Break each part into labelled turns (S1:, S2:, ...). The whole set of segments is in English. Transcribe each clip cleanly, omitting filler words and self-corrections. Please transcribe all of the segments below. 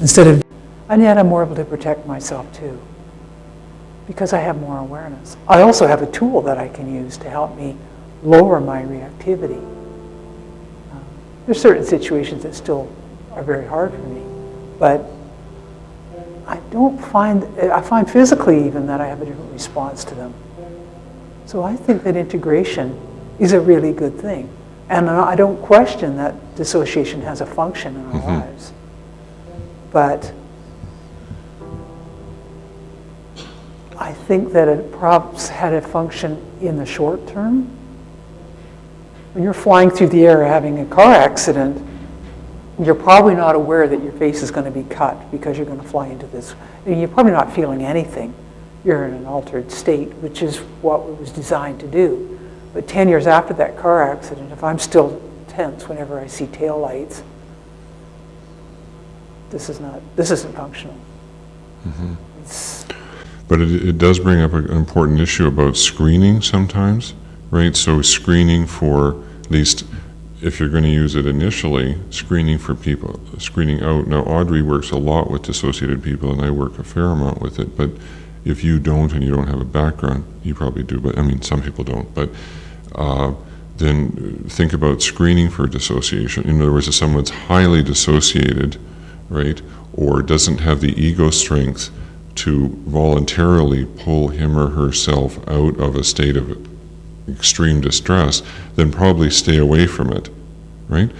S1: And yet I'm more able to protect myself too, because I have more awareness. I also have a tool that I can use to help me lower my reactivity. There's certain situations that still are very hard for me, but I find physically even that I have a different response to them. So I think that integration is a really good thing. And I don't question that dissociation has a function in our lives. But I think that it perhaps had a function in the short term. When you're flying through the air having a car accident, you're probably not aware that your face is going to be cut because you're going to fly into this. And you're probably not feeling anything. You're in an altered state, which is what it was designed to do. But 10 years after that car accident, if I'm still tense whenever I see taillights, this isn't functional.
S2: But it does bring up an important issue about screening sometimes, right? So screening for, at least if you're going to use it initially, screening for people, screening out. Now, Audrey works a lot with dissociated people, and I work a fair amount with it, but if you don't and you don't have a background, you probably do, but I mean, some people don't, but then think about screening for dissociation. In other words, if someone's highly dissociated, right, or doesn't have the ego strength to voluntarily pull him or herself out of a state of extreme distress, then probably stay away from it, right?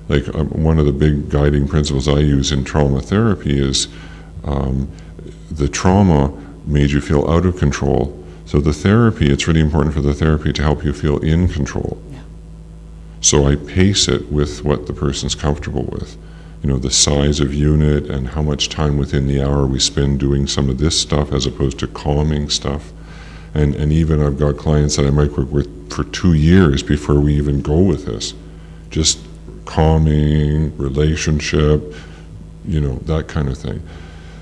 S2: Like one of the big guiding principles I use in trauma therapy is the trauma made you feel out of control. So the therapy, it's really important for the therapy to help you feel in control.
S1: Yeah.
S2: So I pace it with what the person's comfortable with. You know, the size of unit and how much time within the hour we spend doing some of this stuff as opposed to calming stuff. And even I've got clients that I might work with for 2 years before we even go with this. Just calming, relationship, you know, that kind of thing.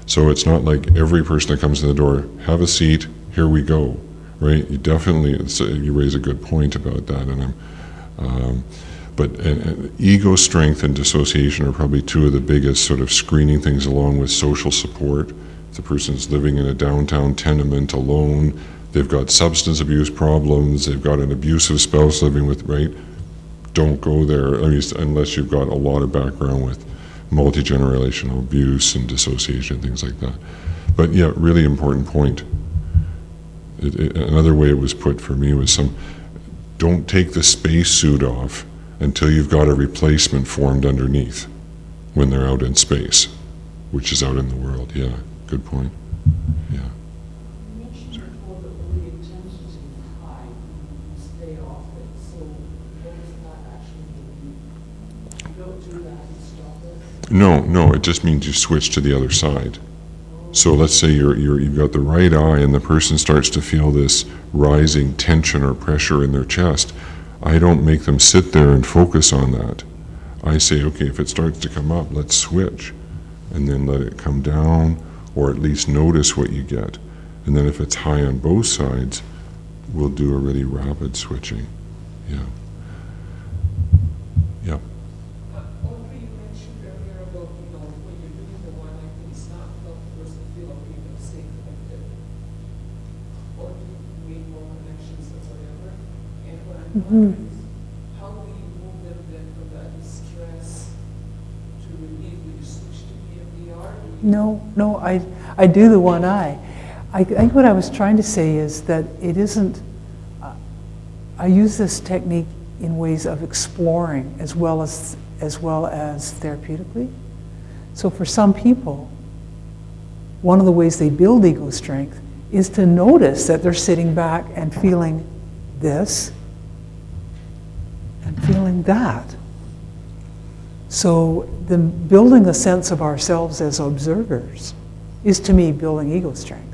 S2: So it's not like every person that comes in the door, have a seat, here we go, right? You definitely, you raise a good point about that, and but ego strength and dissociation are probably two of the biggest sort of screening things, along with social support. If the person's living in a downtown tenement alone, they've got substance abuse problems, they've got an abusive spouse living with, right? Don't go there, I mean, unless you've got a lot of background with multi-generational abuse and dissociation, things like that. But yeah, really important point. Another way it was put for me was don't take the spacesuit off until you've got a replacement formed underneath when they're out in space, which is out in the world. Yeah, good point. Yeah.
S3: You mentioned before that when the intensity is high, you stay off it. So what does that actually mean? You don't do that and stop it?
S2: No, it just means you switch to the other side. So let's say you've got the right eye and the person starts to feel this rising tension or pressure in their chest. I don't make them sit there and focus on that. I say, okay, if it starts to come up, let's switch, and then let it come down, or at least notice what you get. And then if it's high on both sides, we'll do a really rapid switching. Yeah. Yeah.
S3: Audrey, you mentioned earlier about, when you're doing the one, it's not help the person feel okay, but stay connected. Or you made more connections or whatever. And what I'm wondering is, how do you move them then from that distress to relief? Do you switch to EMDR?
S1: No, I do the one eye. I think what I was trying to say is that it isn't, I use this technique in ways of exploring as well as therapeutically. So for some people, one of the ways they build ego strength is to notice that they're sitting back and feeling this and feeling that. So building a sense of ourselves as observers is, to me, building ego strength.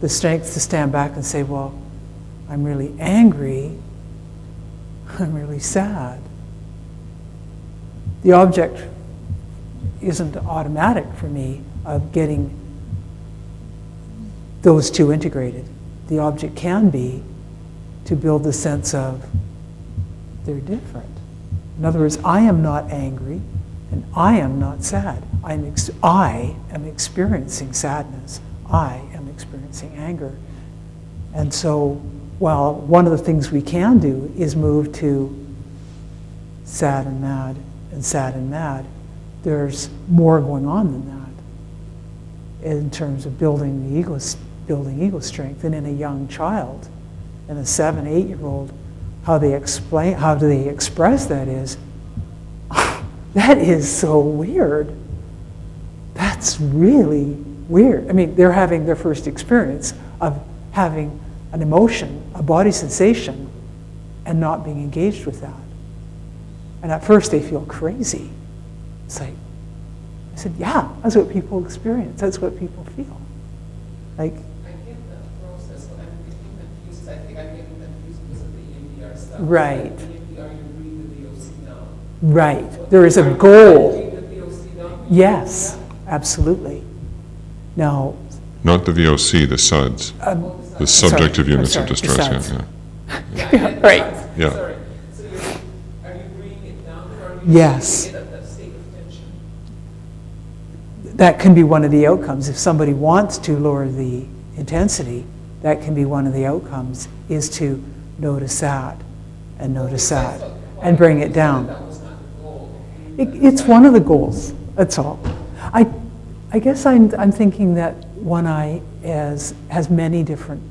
S1: The strength to stand back and say, well, I'm really angry, I'm really sad. The object isn't automatic for me of getting those two integrated. The object can be to build the sense of they're different. In other words, I am not angry And I am not sad. I am experiencing sadness. I am experiencing anger. And so, well, one of the things we can do is move to sad and mad and sad and mad. There's more going on than that in terms of building ego strength. And in a young child, in a 7, 8-year-old, how do they express that is, that is so weird. That's really weird. I mean, they're having their first experience of having an emotion, a body sensation, and not being engaged with that. And at first they feel crazy. It's like, I said, yeah, that's what people experience. That's what people feel. Like,
S3: I get that process, but I'm getting confused. I think I'm getting confused because of the EMDR stuff.
S1: right,
S3: The EMDR, you breathe the VOC down.
S1: right. There is a goal.
S3: Breathe the VOC down.
S1: Yes, absolutely. Now,
S2: Not the VOC, the SUDs, the subjective
S1: sorry,
S2: units
S1: I'm
S2: of
S1: sorry,
S2: distress.
S1: the
S2: Yeah,
S3: Yeah, I get
S1: Right.
S3: that.
S2: Yeah.
S3: Sorry. So are you breathing it down or are you
S1: Yes.
S3: breathing it at that state of tension?
S1: that can be one of the outcomes. If somebody wants to lower the intensity, that can be one of the outcomes, is to notice that and notice that and bring it down.
S3: That was not the goal.
S1: It's one of the goals, that's all. I guess I'm thinking that one eye has many different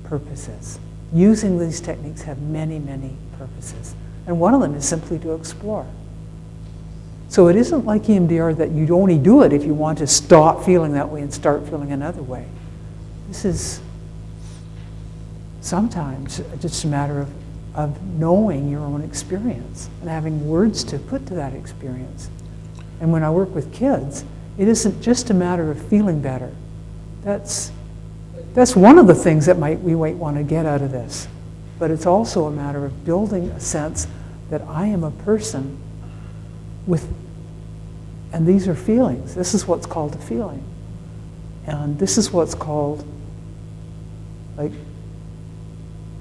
S1: purposes. Using these techniques have many, many purposes. And one of them is simply to explore. So it isn't like EMDR that you only do it if you want to stop feeling that way and start feeling another way. This is sometimes just a matter of knowing your own experience and having words to put to that experience. And when I work with kids, it isn't just a matter of feeling better. That's one of the things that we might want to get out of this. But it's also a matter of building a sense that I am a person with, and these are feelings. This is what's called a feeling. And this is what's called, like,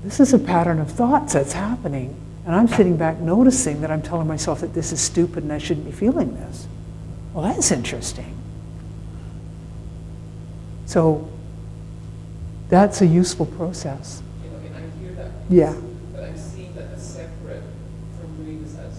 S1: this is a pattern of thoughts that's happening. And I'm sitting back noticing that I'm telling myself that this is stupid and I shouldn't be feeling this. Well, that's interesting. So that's a useful process.
S3: You know, and I hear that.
S1: Yeah.
S3: But I'm seeing that as separate from bringing this as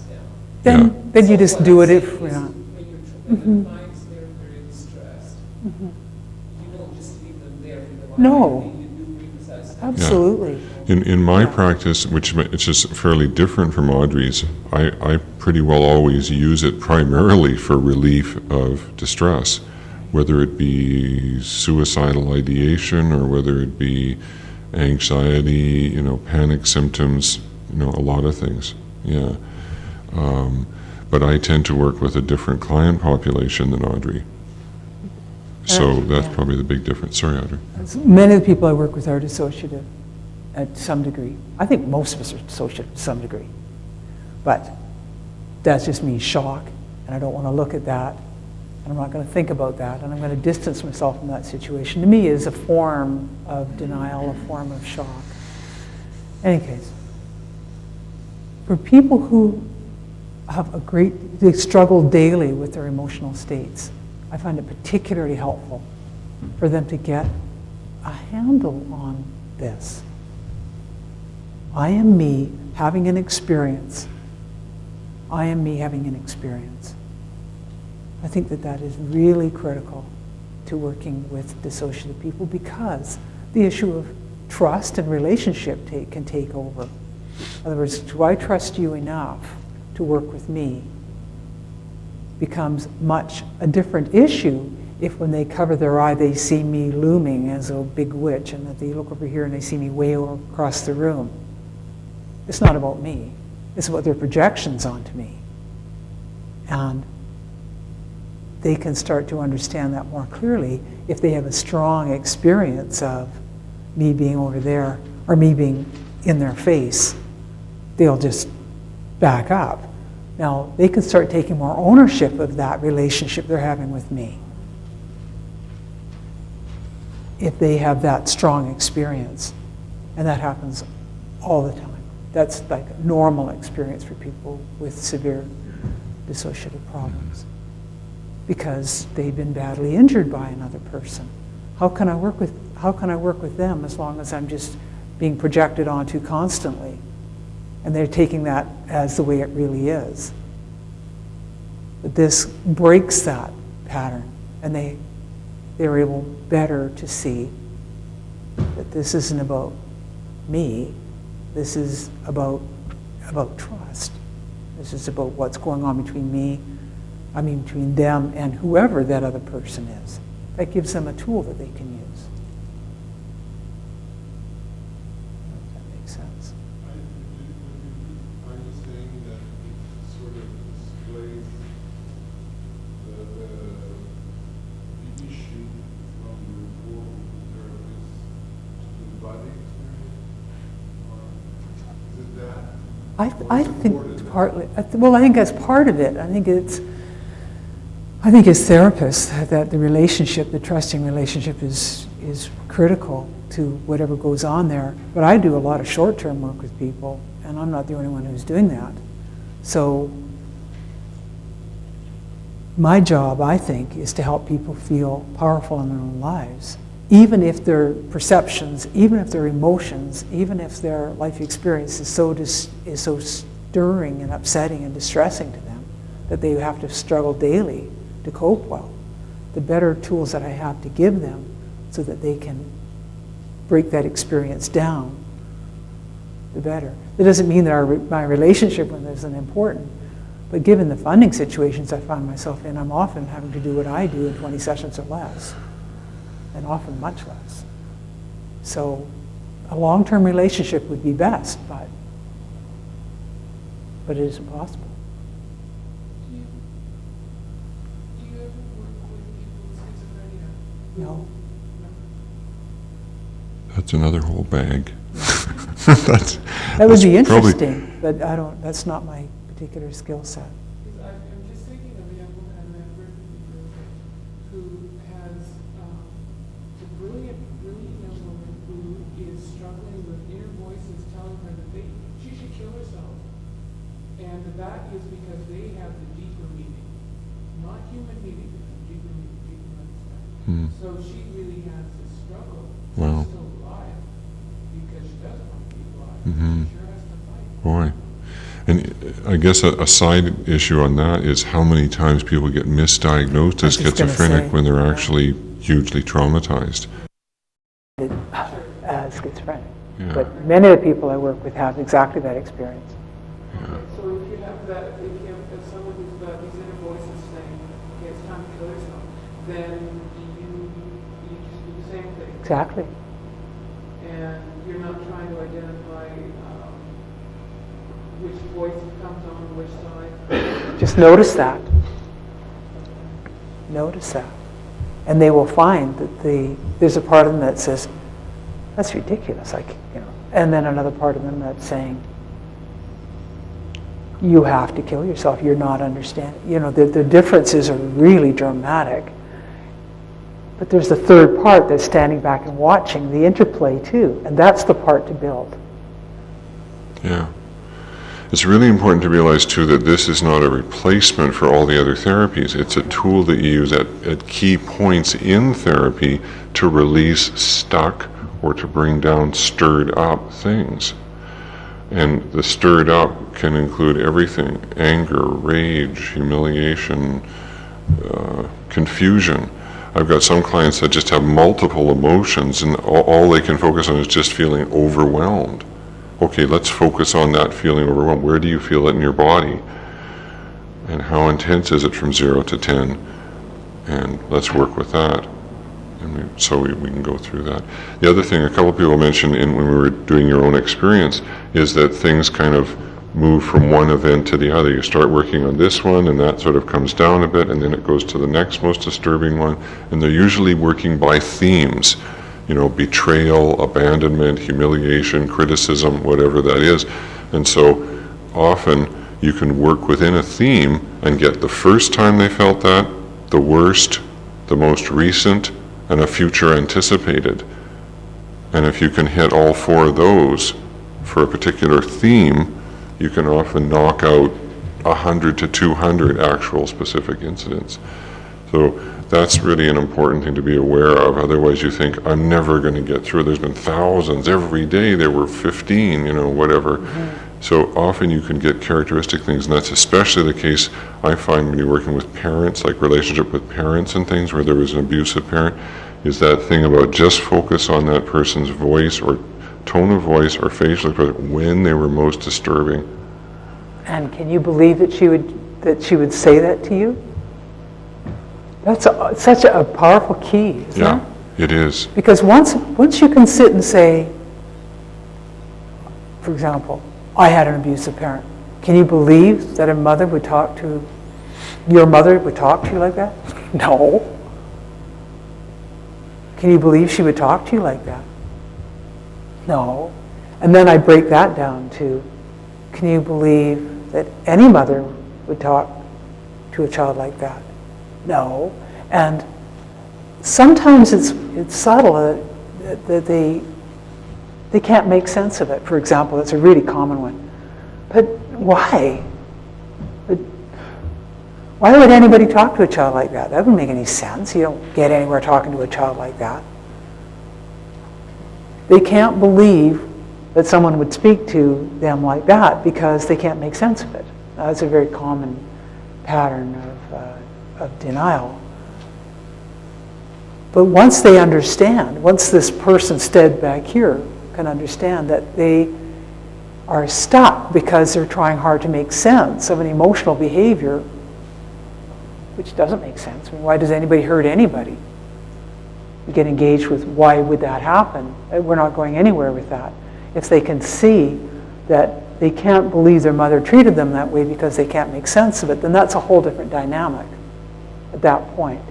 S3: down.
S1: Then you
S3: So
S1: just
S3: what
S1: do
S3: I'm
S1: it if
S3: saying
S1: we're
S3: is
S1: not.
S3: When the client's very distressed, you don't just leave them there in the line.
S1: No.
S3: You do bring this as down.
S1: Absolutely.
S2: In my
S1: Yeah.
S2: practice, which it's just fairly different from Audrey's, I pretty well always use it primarily for relief of distress, whether it be suicidal ideation or whether it be anxiety, panic symptoms, a lot of things. Yeah. But I tend to work with a different client population than Audrey. So that's
S1: Yeah.
S2: probably the big difference. Sorry, Audrey.
S1: Many of the people I work with are dissociative at some degree. I think most of us are dissociative to some degree. But that's just me, shock, and I don't want to look at that, and I'm not going to think about that, and I'm going to distance myself from that situation. To me, is a form of denial, a form of shock. In any case, for people who have they struggle daily with their emotional states, I find it particularly helpful for them to get a handle on this. I am me having an experience. I am me having an experience. I think that is really critical to working with dissociative people, because the issue of trust and relationship can take over. In other words, do I trust you enough to work with me? Becomes much a different issue if when they cover their eye they see me looming as a big witch, and that they look over here and they see me way over across the room. It's not about me. It's about their projections onto me. And they can start to understand that more clearly if they have a strong experience of me being over there or me being in their face. They'll just back up. Now, they can start taking more ownership of that relationship they're having with me if they have that strong experience. And that happens all the time. That's like a normal experience for people with severe dissociative problems because they've been badly injured by another person. How can I work with them as long as I'm just being projected onto constantly? And they're taking that as the way it really is. But this breaks that pattern, and they're able better to see that this isn't about me, this is about trust. This is about what's going on between them and whoever that other person is. That gives them a tool that they can use. If that makes sense.
S4: Are you saying that it sort of displays the issue from the report of the therapist to the body experience? Or is it that?
S1: I think partly. Well, I think that's part of it. I think as therapists that the relationship, the trusting relationship, is critical to whatever goes on there. But I do a lot of short-term work with people, and I'm not the only one who's doing that. So my job, I think, is to help people feel powerful in their own lives, even if their perceptions, even if their emotions, even if their life experience is so stirring and upsetting and distressing to them that they have to struggle daily to cope well. The better tools that I have to give them so that they can break that experience down, the better. That doesn't mean that my relationship with them isn't important, but given the funding situations I find myself in, I'm often having to do what I do in 20 sessions or less, and often much less. So a long-term relationship would be best, but it isn't possible.
S3: Do you ever work with people with schizophrenia?
S1: No.
S2: That's another whole bag.
S1: That would be interesting, but that's not my particular skill set.
S3: Because I'm just thinking of a young woman I met recently who has a brilliant young woman who is struggling with inner voices telling her that she should kill herself. And that is because they have the deeper meaning. Not human meaning, but deeper meaning, deeper understanding. So she really has this struggle.
S2: Wow.
S3: She's still alive because she doesn't want to be alive.
S2: Mm-hmm.
S3: She sure has to fight.
S2: Boy. And I guess a side issue on that is how many times people get misdiagnosed as schizophrenic when they're actually hugely traumatized.
S1: As schizophrenic.
S2: Yeah.
S1: But many of the people I work with have exactly that experience.
S2: Yeah.
S3: So if you have that, if you have someone who's got these inner voices saying, okay, it's time to kill yourself, then you just do the same thing.
S1: Exactly.
S3: And you're not trying to identify which voice comes on which side.
S1: Just notice that. Notice that. And they will find that there's a part of them that says, that's ridiculous, and then another part of them that's saying, you have to kill yourself, you're not understanding. The differences are really dramatic. But there's the third part that's standing back and watching the interplay too, and that's the part to build.
S2: Yeah. It's really important to realize too that this is not a replacement for all the other therapies. It's a tool that you use at key points in therapy to release stuck or to bring down stirred up things. And the stirred up can include everything: anger, rage, humiliation, confusion. I've got some clients that just have multiple emotions and all they can focus on is just feeling overwhelmed. Okay, let's focus on that feeling overwhelmed. Where do you feel it in your body? And how intense is it from 0 to 10? And let's work with that. And so we can go through that. The other thing a couple of people mentioned when we were doing your own experience is that things kind of move from one event to the other. You start working on this one and that sort of comes down a bit and then it goes to the next most disturbing one. And they're usually working by themes. Betrayal, abandonment, humiliation, criticism, whatever that is. And so often you can work within a theme and get the first time they felt that, the worst, the most recent, and a future anticipated. And if you can hit all four of those for a particular theme, you can often knock out 100 to 200 actual specific incidents. So that's really an important thing to be aware of. Otherwise you think, I'm never going to get through. There's been thousands. Every day there were 15, whatever. So often you can get characteristic things, and that's especially the case I find when you're working with parents, like relationship with parents and things where there was an abusive parent, is that thing about just focus on that person's voice or tone of voice or facial expression when they were most disturbing.
S1: And can you believe that she would say that to you? That's such a powerful key, isn't it?
S2: It is.
S1: Because once you can sit and say, for example, I had an abusive parent. Can you believe that your mother would talk to you like that? No. Can you believe she would talk to you like that? No. And then I break that down to, can you believe that any mother would talk to a child like that? No. And sometimes it's subtle that they can't make sense of it. For example, that's a really common one. But why? Why would anybody talk to a child like that? That wouldn't make any sense. You don't get anywhere talking to a child like that. They can't believe that someone would speak to them like that because they can't make sense of it. That's a very common pattern of denial. But once they understand, once this person stood back here can understand that they are stuck because they're trying hard to make sense of an emotional behavior which doesn't make sense. I mean, why does anybody hurt anybody? You get engaged with why would that happen? We're not going anywhere with that. If they can see that they can't believe their mother treated them that way because they can't make sense of it, then that's a whole different dynamic. At that point,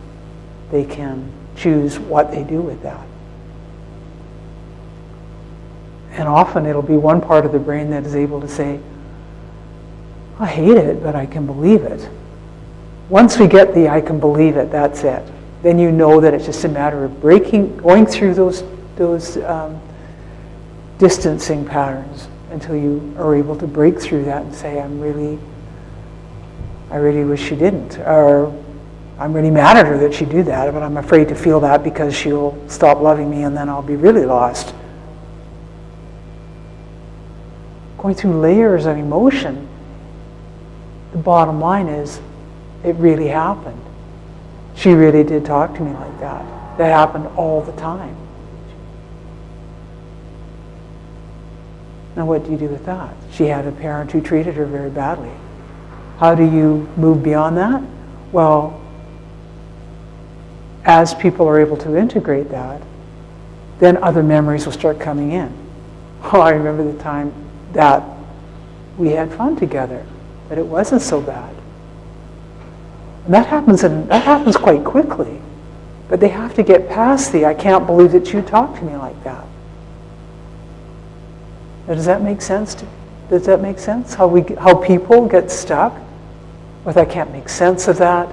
S1: they can choose what they do with that. And often it'll be one part of the brain that is able to say, I hate it, but I can believe it. Once we get the I can believe it, that's it. Then you know that it's just a matter of going through those distancing patterns until you are able to break through that and say, I really wish she didn't. Or I'm really mad at her that she do that, but I'm afraid to feel that because she'll stop loving me and then I'll be really lost. Going through layers of emotion, the bottom line is, it really happened. She really did talk to me like that. That happened all the time. Now what do you do with that? She had a parent who treated her very badly. How do you move beyond that? Well, as people are able to integrate that, then other memories will start coming in. Oh, I remember the time that we had fun together, but it wasn't so bad. And that happens quite quickly. But they have to get past I can't believe that you talked to me like that. Now, does that make sense? Does that make sense? How people get stuck with I can't make sense of that,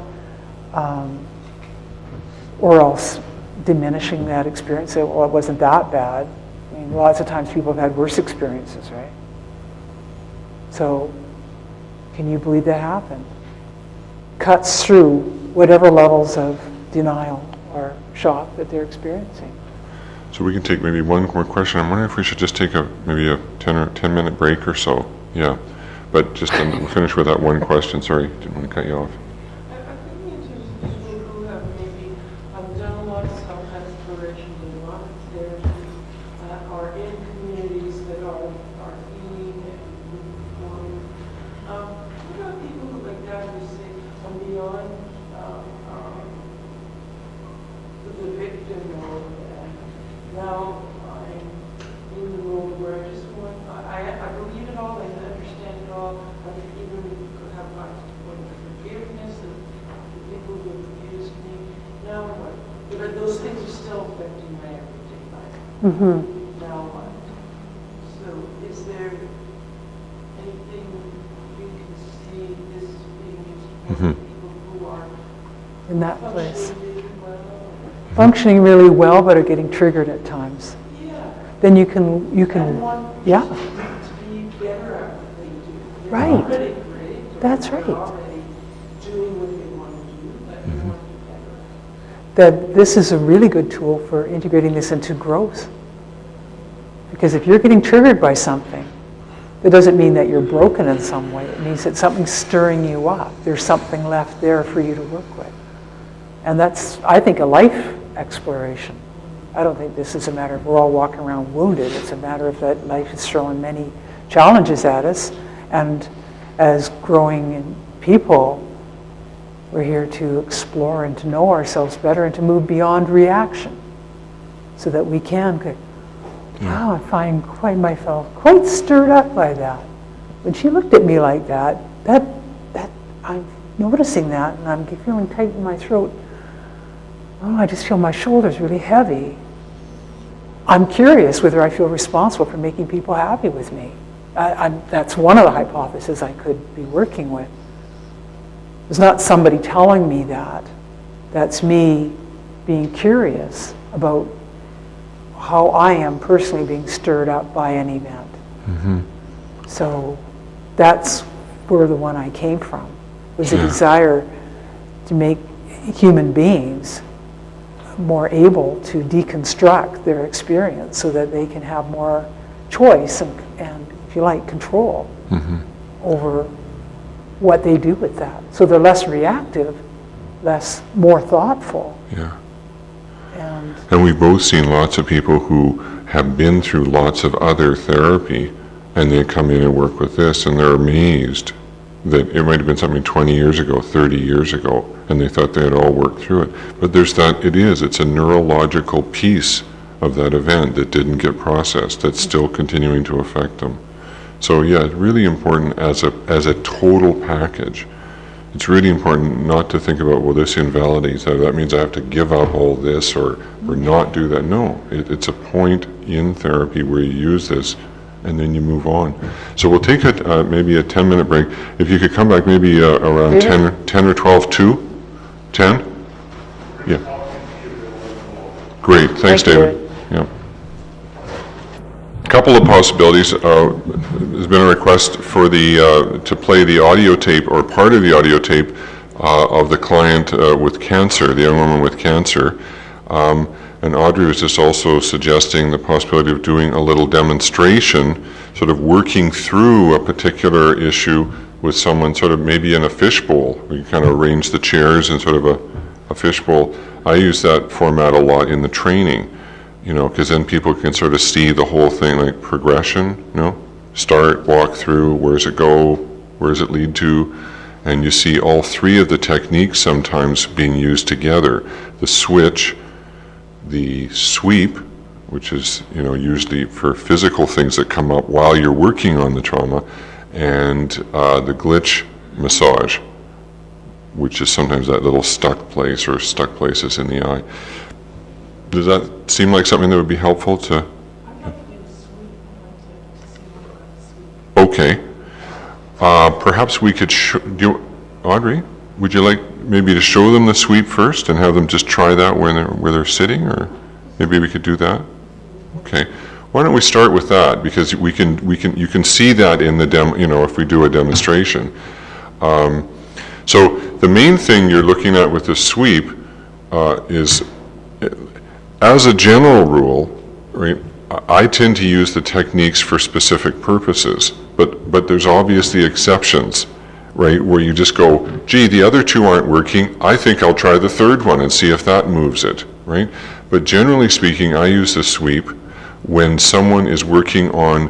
S1: or else diminishing that experience. Say, well, it wasn't that bad. I mean, lots of times people have had worse experiences, right? So, can you believe that happened? Cuts through whatever levels of denial or shock that they're experiencing.
S2: So we can take maybe one more question. I'm wondering if we should just take maybe a 10 minute break or so. Yeah, but just we'll finish with that one question. Sorry, didn't want to cut you off.
S3: I think in terms of people who have maybe done a lot of self-exploration, done a lot of therapy, are in communities that are healing and reforming. What about people who like that who say, I'm beyond the victim mode, and now I'm in the mode where I just want, I believe it all, I understand it all, I even have got to the point of forgiveness of the people who have abused me. Now what? But those things are still affecting my everyday life.
S1: Mm-hmm.
S3: Now what? So is there anything you can see this being used for people who are
S1: In that place.
S3: functioning well?
S1: Functioning really well, but are getting triggered at times.
S3: Yeah.
S1: Then you can,
S3: And want
S1: yeah,
S3: to be better at what they do. They're
S1: Right.
S3: already great.
S1: That's right.
S3: They're already doing what they want to do, but they want to do better.
S1: That this is a really good tool for integrating this into growth. Because if you're getting triggered by something, that doesn't mean that you're broken in some way. It means that something's stirring you up. There's something left there for you to work with. And that's, I think, a life exploration. I don't think this is a matter of we're all walking around wounded. It's a matter of that life is throwing many challenges at us. And as growing people, we're here to explore and to know ourselves better and to move beyond reaction so that we can go, wow, I find myself quite stirred up by that. When she looked at me like that, I'm noticing that, and I'm feeling tight in my throat. Oh, I just feel my shoulders really heavy. I'm curious whether I feel responsible for making people happy with me. That's one of the hypotheses I could be working with. It's not somebody telling me that. That's me being curious about how I am personally being stirred up by an event.
S2: Mm-hmm.
S1: So that's where the one I came from, was a
S2: Yeah.
S1: desire to make human beings more able to deconstruct their experience so that they can have more choice and if you like, control
S2: Mm-hmm.
S1: over what they do with that. So they're less reactive, more thoughtful.
S2: Yeah.
S1: And
S2: we've both seen lots of people who have been through lots of other therapy, and they come in and work with this, and they're amazed that it might have been something 20 years ago, 30 years ago, and they thought they had all worked through it. But there's it's a neurological piece of that event that didn't get processed, that's still continuing to affect them. So yeah, it's really important as a total package. It's really important not to think about, well, this invalidates that. That means I have to give up all this or not do that. No, it's a point in therapy where you use this and then you move on. So we'll take maybe a 10-minute break. If you could come back maybe around 10 or 12 to 10? Yeah. Great, thanks,
S1: Thank you.
S2: David. Yeah. A couple of possibilities. There's been a request for to play the audio tape or part of the audio tape of the client with cancer, the young woman with cancer. And Audrey was just also suggesting the possibility of doing a little demonstration, sort of working through a particular issue with someone sort of maybe in a fishbowl. We kind of arrange the chairs in sort of a fishbowl. I use that format a lot in the training, because then people can sort of see the whole thing like progression, start, walk through, where does it go, where does it lead to, and you see all three of the techniques sometimes being used together. The switch, the sweep, which is usually for physical things that come up while you're working on the trauma, and the glitch massage, which is sometimes that little stuck place or stuck places in the eye. Does that seem like something that would be helpful to?
S3: I'd like to do a sweep. I'd like to see more about the sweep.
S2: Okay. Perhaps we could Audrey, would you like maybe to show them the sweep first and have them just try that where they're sitting, or maybe we could do that? Okay. Why don't we start with that, because you can see that in the demo, if we do a demonstration. So the main thing you're looking at with the sweep is, as a general rule, right, I tend to use the techniques for specific purposes, but there's obviously exceptions, right, where you just go, gee, the other two aren't working, I think I'll try the third one and see if that moves it, right? But generally speaking, I use the sweep when someone is working on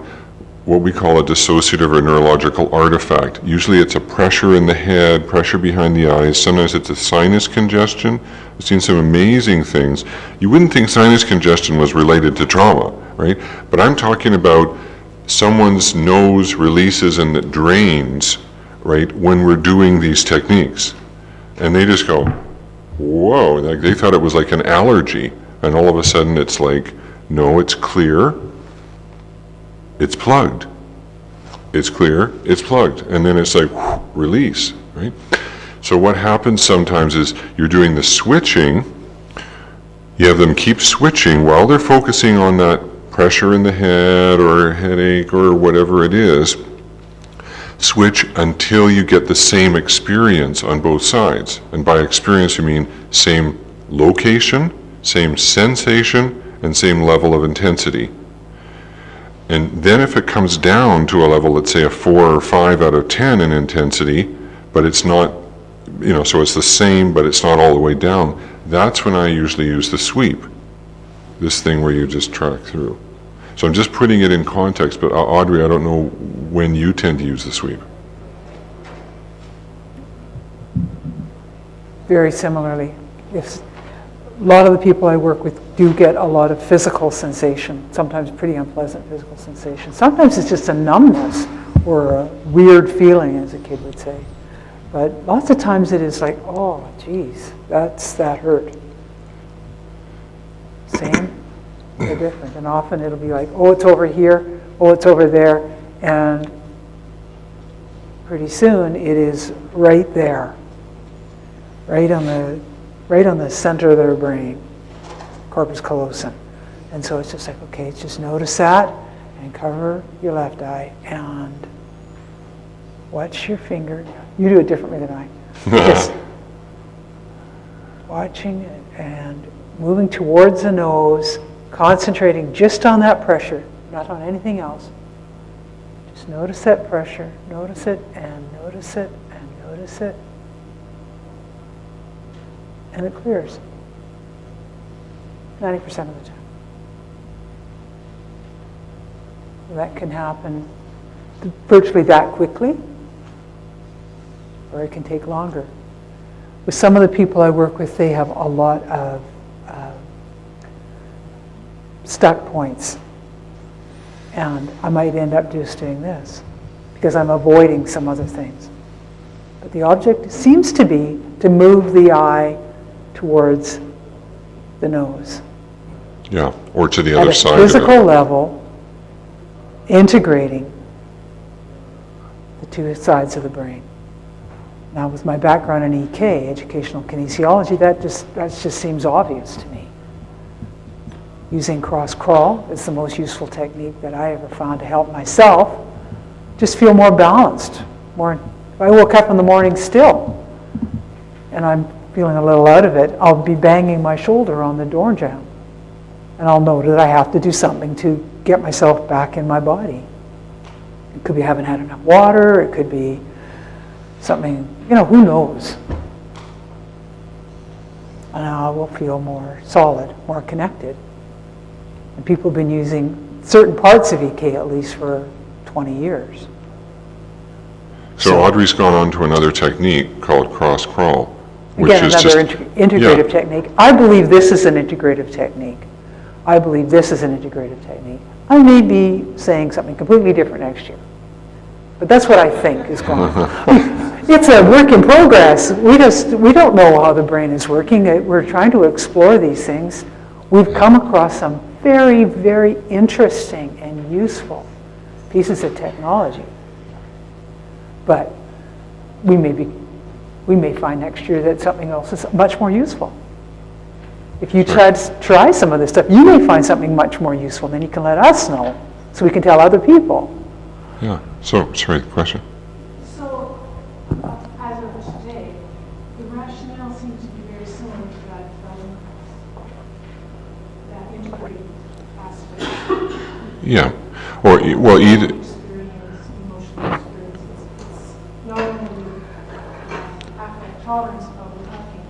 S2: what we call a dissociative or neurological artifact. Usually it's a pressure in the head, pressure behind the eyes. Sometimes it's a sinus congestion. I've seen some amazing things. You wouldn't think sinus congestion was related to trauma, right? But I'm talking about someone's nose releases and it drains, right, when we're doing these techniques. And they just go, whoa, like they thought it was like an allergy. And all of a sudden it's like, no, it's clear. It's plugged. It's clear, it's plugged. And then it's like, whoosh, release, right? So what happens sometimes is you're doing the switching, you have them keep switching while they're focusing on that pressure in the head or headache or whatever it is. Switch until you get the same experience on both sides. And by experience, you mean same location, same sensation, and same level of intensity. And then if it comes down to a level, let's say a 4 or 5 out of 10 in intensity, but it's not, so it's the same, but it's not all the way down, that's when I usually use the sweep. This thing where you just track through. So I'm just putting it in context, but Audrey, I don't know when you tend to use the sweep.
S1: Very similarly. If a lot of the people I work with do get a lot of physical sensation, sometimes pretty unpleasant physical sensation. Sometimes it's just a numbness or a weird feeling, as a kid would say. But lots of times it is like, oh, geez, that hurt. Same, they're different. And often it'll be like, oh, it's over here, oh, it's over there. And pretty soon it is right there, right on the center of their brain, corpus callosum. And so it's just like, okay, just notice that and cover your left eye and watch your finger. You do it differently than I. Just watching it and moving towards the nose, concentrating just on that pressure, not on anything else. Just notice that pressure, notice it and notice it and notice it. And it clears 90% of the time. That can happen virtually that quickly, or it can take longer. With some of the people I work with, they have a lot of stuck points. And I might end up just doing this because I'm avoiding some other things. But the object seems to be to move the eye towards the nose.
S2: Yeah, or to the other side
S1: at a physical level, integrating the two sides of the brain. Now, with my background in EK, educational kinesiology, that just seems obvious to me. Using cross-crawl is the most useful technique that I ever found to help myself just feel more balanced. If I woke up in the morning still and I'm feeling a little out of it, I'll be banging my shoulder on the door jamb. And I'll know that I have to do something to get myself back in my body. It could be I haven't had enough water, it could be something, who knows? And I will feel more solid, more connected. And people have been using certain parts of EK at least for 20 years.
S2: So Audrey's gone on to another technique called cross-crawl, which
S1: again,
S2: is
S1: another
S2: just
S1: integrative technique. I believe this is an integrative technique. I believe this is an integrative technique. I may be saying something completely different next year. But that's what I think is going on. It's a work in progress. We don't know how the brain is working. We're trying to explore these things. We've come across some very, very interesting and useful pieces of technology. But we may find next year that something else is much more useful. If you try some of this stuff, you may find something much more useful. Then you can let us know, so we can tell other people.
S2: Yeah. So, sorry, question?
S5: So, as of today, the rationale seems to be very similar to that that integrated aspect.
S2: Yeah. Or, well, either...
S5: Experience, emotional experience. It's not only affect tolerance, but we're talking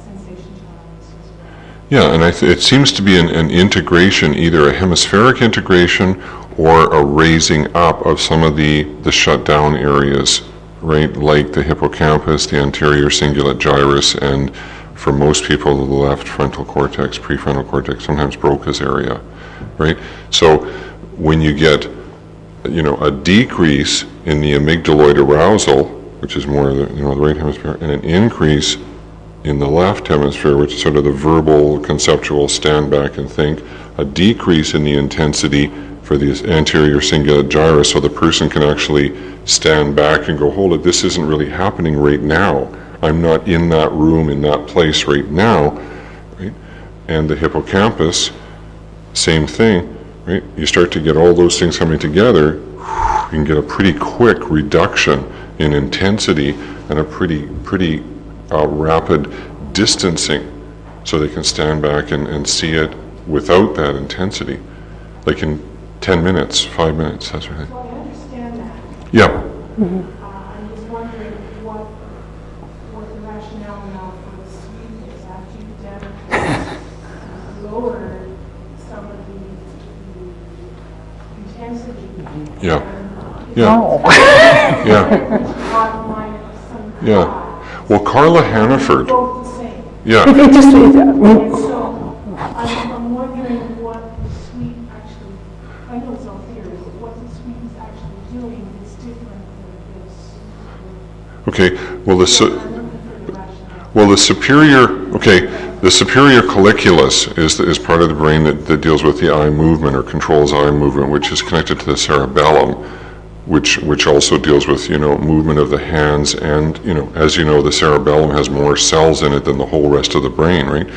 S5: sensation tolerance as well.
S2: Yeah, and it seems to be an integration, either a hemispheric integration or a raising up of some of the shut down areas, right? Like the hippocampus, the anterior cingulate gyrus, and for most people, the left frontal cortex, prefrontal cortex, sometimes Broca's area, right? So when you get, a decrease in the amygdaloid arousal, which is more the right hemisphere, and an increase in the left hemisphere, which is sort of the verbal, conceptual, stand back and think, a decrease in the intensity for the anterior cingulate gyrus, so the person can actually stand back and go, hold it, this isn't really happening right now. I'm not in that room, in that place right now, right? And the hippocampus, same thing, right? You start to get all those things coming together, can get a pretty quick reduction in intensity and a pretty rapid distancing, so they can stand back and see it without that intensity, like in 10 minutes, 5 minutes, that's right.
S5: Well, I understand that.
S2: Yeah.
S5: I'm just wondering what the rationale now for the sweep is after you've lowered some of the intensity.
S2: Yeah.
S5: And
S2: Yeah.
S1: No.
S2: Yeah.
S5: bottom line of some
S2: Yeah.
S5: cost.
S2: Well, Carla Hannaford,
S5: Both the same.
S2: yeah,
S1: It just,
S5: And so I'm wondering what the sweep actually, I know it's all theory, but what the sweep is actually doing that's different than this.
S2: okay, well,
S5: I'm looking for the rationale.
S2: the superior colliculus is part of the brain that deals with the eye movement or controls eye movement, which is connected to the cerebellum, which also deals with, movement of the hands, and, as you know, the cerebellum has more cells in it than the whole rest of the brain, right?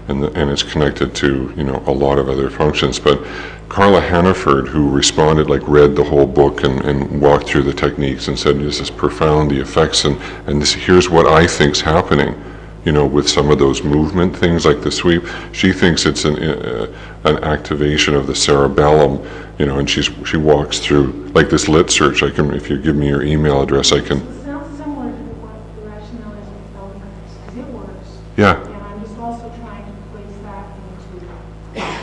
S2: And it's connected to, a lot of other functions. But Carla Hannaford, who responded, read the whole book and walked through the techniques and said, this is profound, the effects, and here's what I think's happening, with some of those movement things like the sweep. She thinks it's an activation of the cerebellum, and she walks through, like this lit search. I can, if you give me your email address, I can,
S5: It sounds similar to what the rationale is with elements, because it works.
S2: yeah,
S5: And I'm just also trying to place that into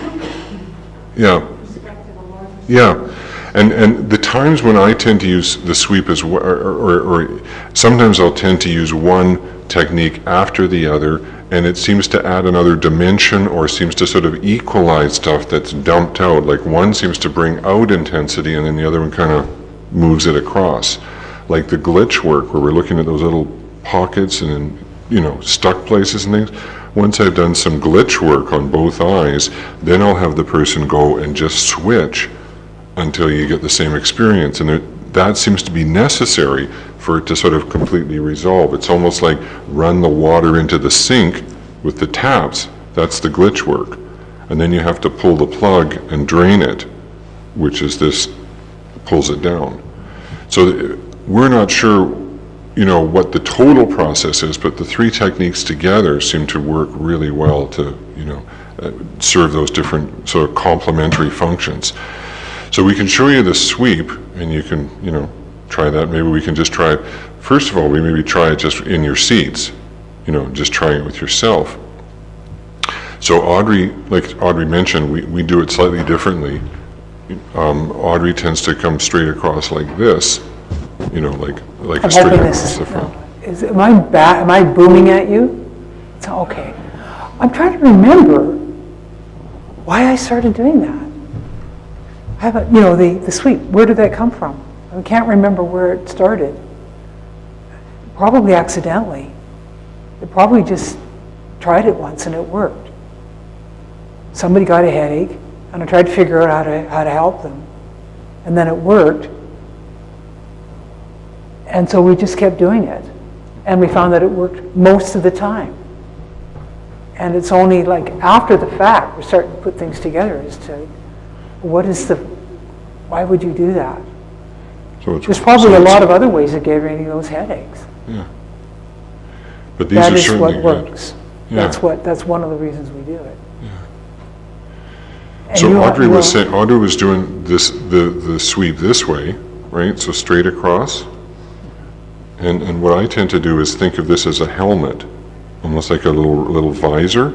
S2: yeah.
S5: perspective, a larger.
S2: Yeah, and the times when I tend to use the sweep as well, or sometimes I'll tend to use one technique after the other, and it seems to add another dimension or seems to sort of equalize stuff that's dumped out. Like one seems to bring out intensity and then the other one kind of moves it across. Like the glitch work where we're looking at those little pockets and, stuck places and things. Once I've done some glitch work on both eyes, then I'll have the person go and just switch until you get the same experience. And that seems to be necessary for it to sort of completely resolve. It's almost like run the water into the sink with the taps. That's the glitch work. And then you have to pull the plug and drain it, which is this, pulls it down. So we're not sure, what the total process is, but the three techniques together seem to work really well to, serve those different sort of complementary functions. So we can show you the sweep, and you can, try that. Maybe we can just try it. First of all, we maybe try it just in your seats, just trying it with yourself. So Audrey, like Audrey mentioned, we do it slightly differently. Audrey tends to come straight across like this, like
S1: I'm
S2: a straight
S1: hoping
S2: across
S1: this is,
S2: the front.
S1: am I booming at you? It's okay. I'm trying to remember why I started doing that. I haven't, the sweep, where did that come from? I can't remember where it started. Probably accidentally. I probably just tried it once and it worked. Somebody got a headache and I tried to figure out how to help them. And then it worked. And so we just kept doing it. And we found that it worked most of the time. And it's only like after the fact we're starting to put things together as to why would you do that?
S2: So
S1: There's probably a lot of other ways of getting rid of those headaches.
S2: Yeah. But these
S1: That
S2: are
S1: is
S2: certainly
S1: what
S2: good.
S1: works.
S2: Yeah.
S1: That's one of the reasons we do it. And
S2: So
S1: you-
S2: Audrey
S1: you-
S2: was saying, Audrey was doing this, the sweep this way, right? So straight across. And what I tend to do is think of this as a helmet, almost like a little visor.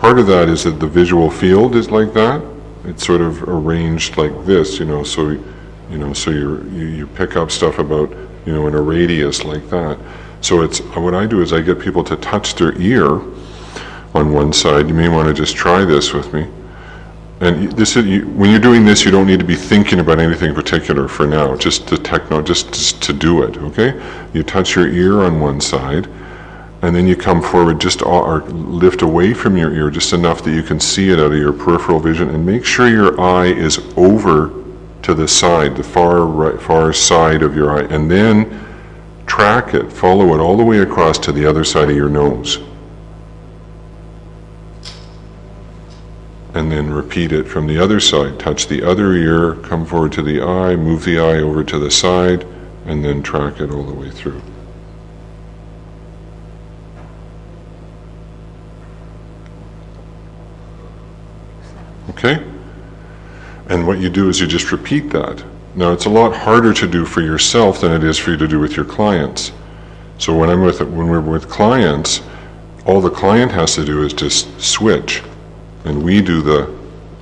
S2: Part of that is that the visual field is like that. It's sort of arranged like this, so you pick up stuff about, in a radius like that. So it's, what I do is I get people to touch their ear on one side. You may want to just try this with me. And when you're doing this, you don't need to be thinking about anything particular for now, just to to do it, okay? You touch your ear on one side, and then you come forward or lift away from your ear just enough that you can see it out of your peripheral vision, and make sure your eye is over to the side, the far side of your eye, and then track it, follow it all the way across to the other side of your nose. and then repeat it from the other side. Touch the other ear, come forward to the eye, move the eye over to the side, and then track it all the way through. Okay? And what you do is you just repeat that. Now, it's a lot harder to do for yourself than it is for you to do with your clients. So when we're with clients, all the client has to do is just switch, and we do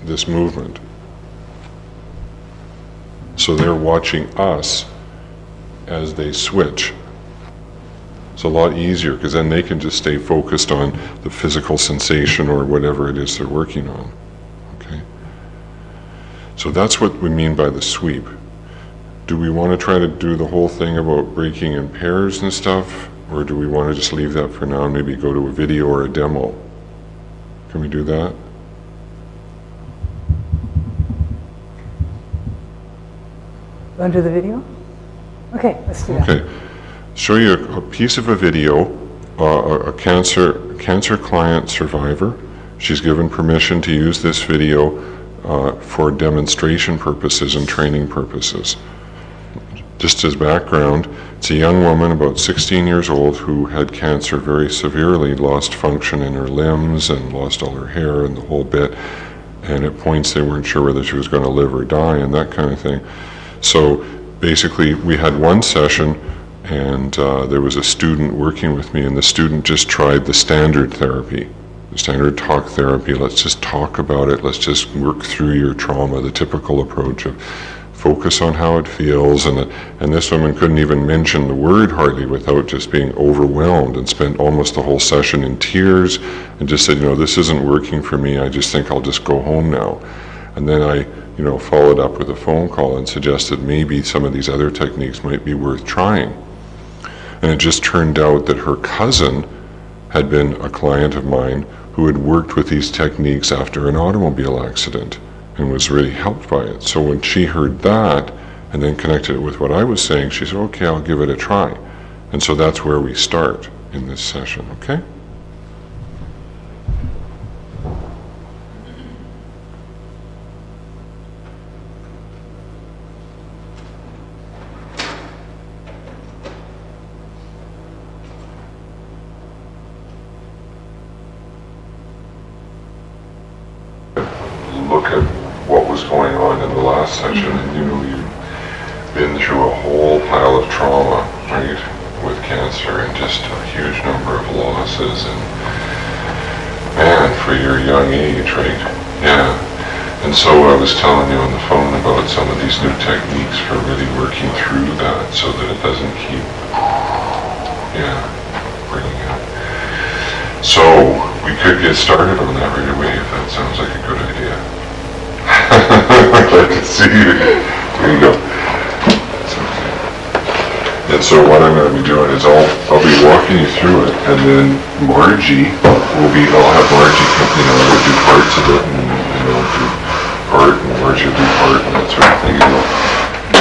S2: this movement. So they're watching us as they switch. It's a lot easier because then they can just stay focused on the physical sensation or whatever it is they're working on. Okay? So that's what we mean by the sweep. Do we want to try to do the whole thing about breaking in pairs and stuff? Or do we want to just leave that for now and maybe go to a video or a demo? Can we do that?
S1: Want to do the video? Okay, let's do that.
S2: Okay. Show you a piece of a video, a cancer client survivor. She's given permission to use this video for demonstration purposes and training purposes. Just as background, it's a young woman about 16 years old who had cancer very severely, lost function in her limbs and lost all her hair and the whole bit. And at points they weren't sure whether she was going to live or die and that kind of thing. So basically we had one session and there was a student working with me, and the student just tried the standard therapy, the standard talk therapy. Let's just talk about it. Let's just work through your trauma, the typical approach of focus on how it feels. And this woman couldn't even mention the word hardly without just being overwhelmed, and spent almost the whole session in tears and just said, this isn't working for me. I just think I'll just go home now. And then I followed up with a phone call and suggested maybe some of these other techniques might be worth trying. And it just turned out that her cousin had been a client of mine who had worked with these techniques after an automobile accident and was really helped by it. So when she heard that and then connected it with what I was saying, she said, okay, I'll give it a try. And so that's where we start in this session, okay? Look at what was going on in the last session, and you've been through a whole pile of trauma, right, with cancer and just a huge number of losses, and man, for your young age, right? Yeah. And so I was telling you on the phone about some of these new techniques for really working through that so that it doesn't keep, bringing up. So we could get started on that right away if that sounds like a good idea. I'd like to see you. There you go. That's okay. And so what I'm going to be doing is I'll be walking you through it, and then Margie I'll have Margie come, we'll do parts of it, and I'll do part, and Margie will do part, and that sort of thing, and we'll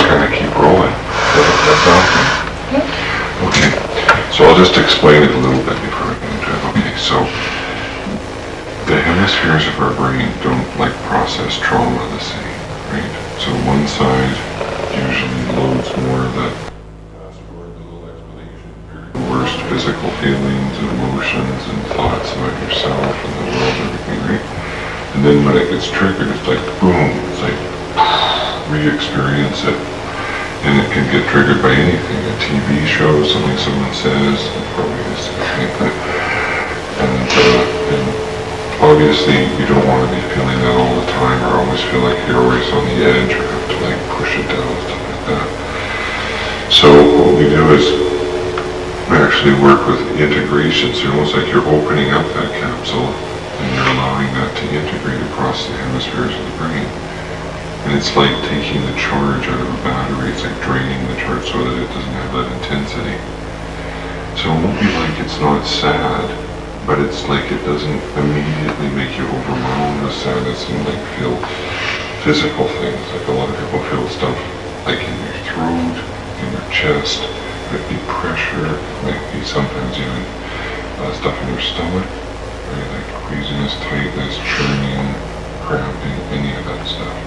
S2: kind of keep rolling. That's awesome. Okay. So I'll just explain it a little bit before I get into it. Okay, so the hemispheres of our brain don't process trauma the same, right? So one side usually loads more of that fast forward the little explanation, worst physical feelings and emotions and thoughts about yourself and the world and everything, right? And then when it gets triggered, it's like boom, it's like re-experience it. And it can get triggered by anything, a TV show, something someone says, it probably is the same thing. And obviously you don't want to be feeling that all the time, or always feel like you're always on the edge, or have to push it down, stuff like that. So what we do is we actually work with integration. So almost like you're opening up that capsule and you're allowing that to integrate across the hemispheres of the brain. And it's like taking the charge out of a battery. It's like draining the charge so that it doesn't have that intensity. So it won't be like it's not sad, but it's like it doesn't immediately make you overwhelmed with sadness and feel physical things. Like a lot of people feel stuff like in your throat, in your chest. It might be pressure, it might be sometimes even stuff in your stomach, right? Like queasiness, tightness, churning, cramping, any of that stuff.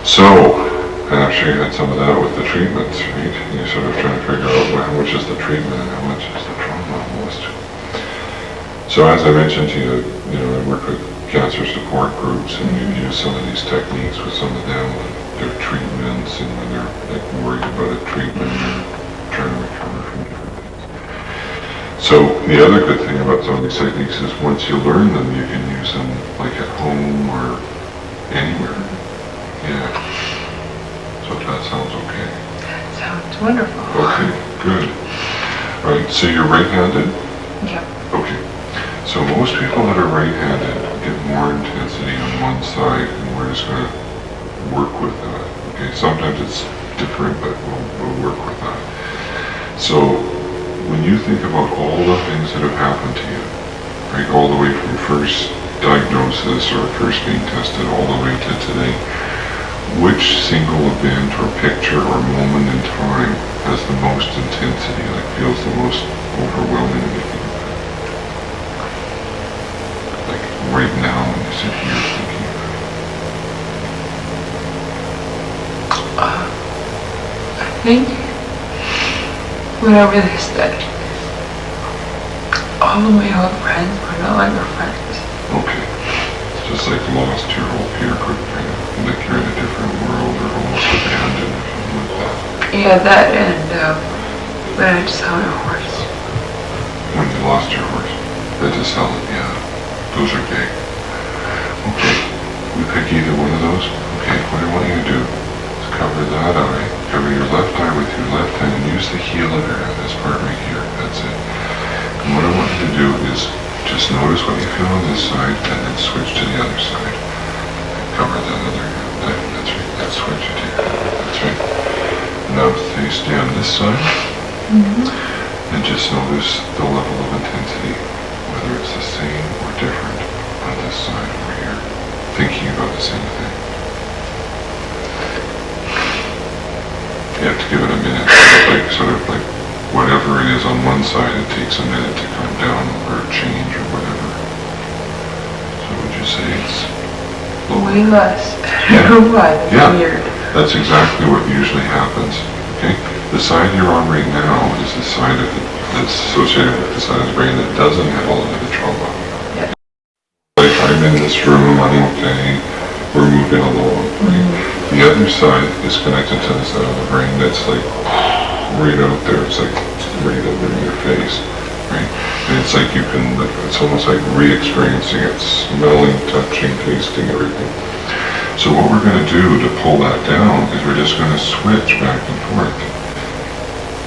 S2: So, and I'm sure you had some of that with the treatments, right? You're sort of trying to figure out, well, how much is the treatment and how much is the trauma almost. So as I mentioned to you, I work with cancer support groups, and we've used some of these techniques with some of them, their treatments, and when they're like worried about a treatment, they're trying to recover from different things. So the other good thing about some of these techniques is once you learn them, you can use them like at home or anywhere. Yeah. So if that sounds okay.
S6: Sounds wonderful.
S2: Okay, good. All right, so you're right-handed?
S6: Yeah.
S2: Okay. So most people that are right-handed get more intensity on one side, and we're just going to work with that. Okay, sometimes it's different, but we'll work with that. So when you think about all the things that have happened to you, right, all the way from first diagnosis or first being tested all the way to today, which single event or picture or moment in time has the most intensity, like feels the most overwhelming when you think of it? Like right now when you sit here thinking about it.
S6: I think whenever they said all of my old friends were no longer friends.
S2: Okay. It's just like lost your whole peer group, kind of. Like you're in a different world or almost abandoned or something like that.
S6: Yeah, that and when I just saw my horse.
S2: When you lost your horse. That just held it, yeah. Those are big. Okay. We pick either one of those. Okay, what I want you to do is cover that eye. Cover your left eye with your left hand and use the heel of your hand, this part right here. That's it. And what I want you to do is just notice what you feel on this side and then switch to the other side. Cover that other hand. That's right. Let's switch it here. That's right. Now stay on this side. And just notice the level of intensity, whether it's the same or different on this side over here. Thinking about the same thing. You have to give it a minute. Sort of like whatever it is on one side, it takes a minute to come down or change or whatever. So would you say it's
S6: Way less.
S2: Yeah.
S6: That's
S2: Yeah.
S6: weird.
S2: That's exactly what usually happens. Okay? The side you're on right now is the side that's associated with the side of the brain that doesn't have all of the trauma.
S6: Yeah.
S2: Like I'm in this room, I'm okay, we're moving along. Right? The other side is connected to the side of the brain that's like right out there. It's like right over in your face. Right? And it's like you can, it's almost like re-experiencing it, smelling, touching, tasting, everything. So what we're going to do to pull that down is we're just going to switch back and forth.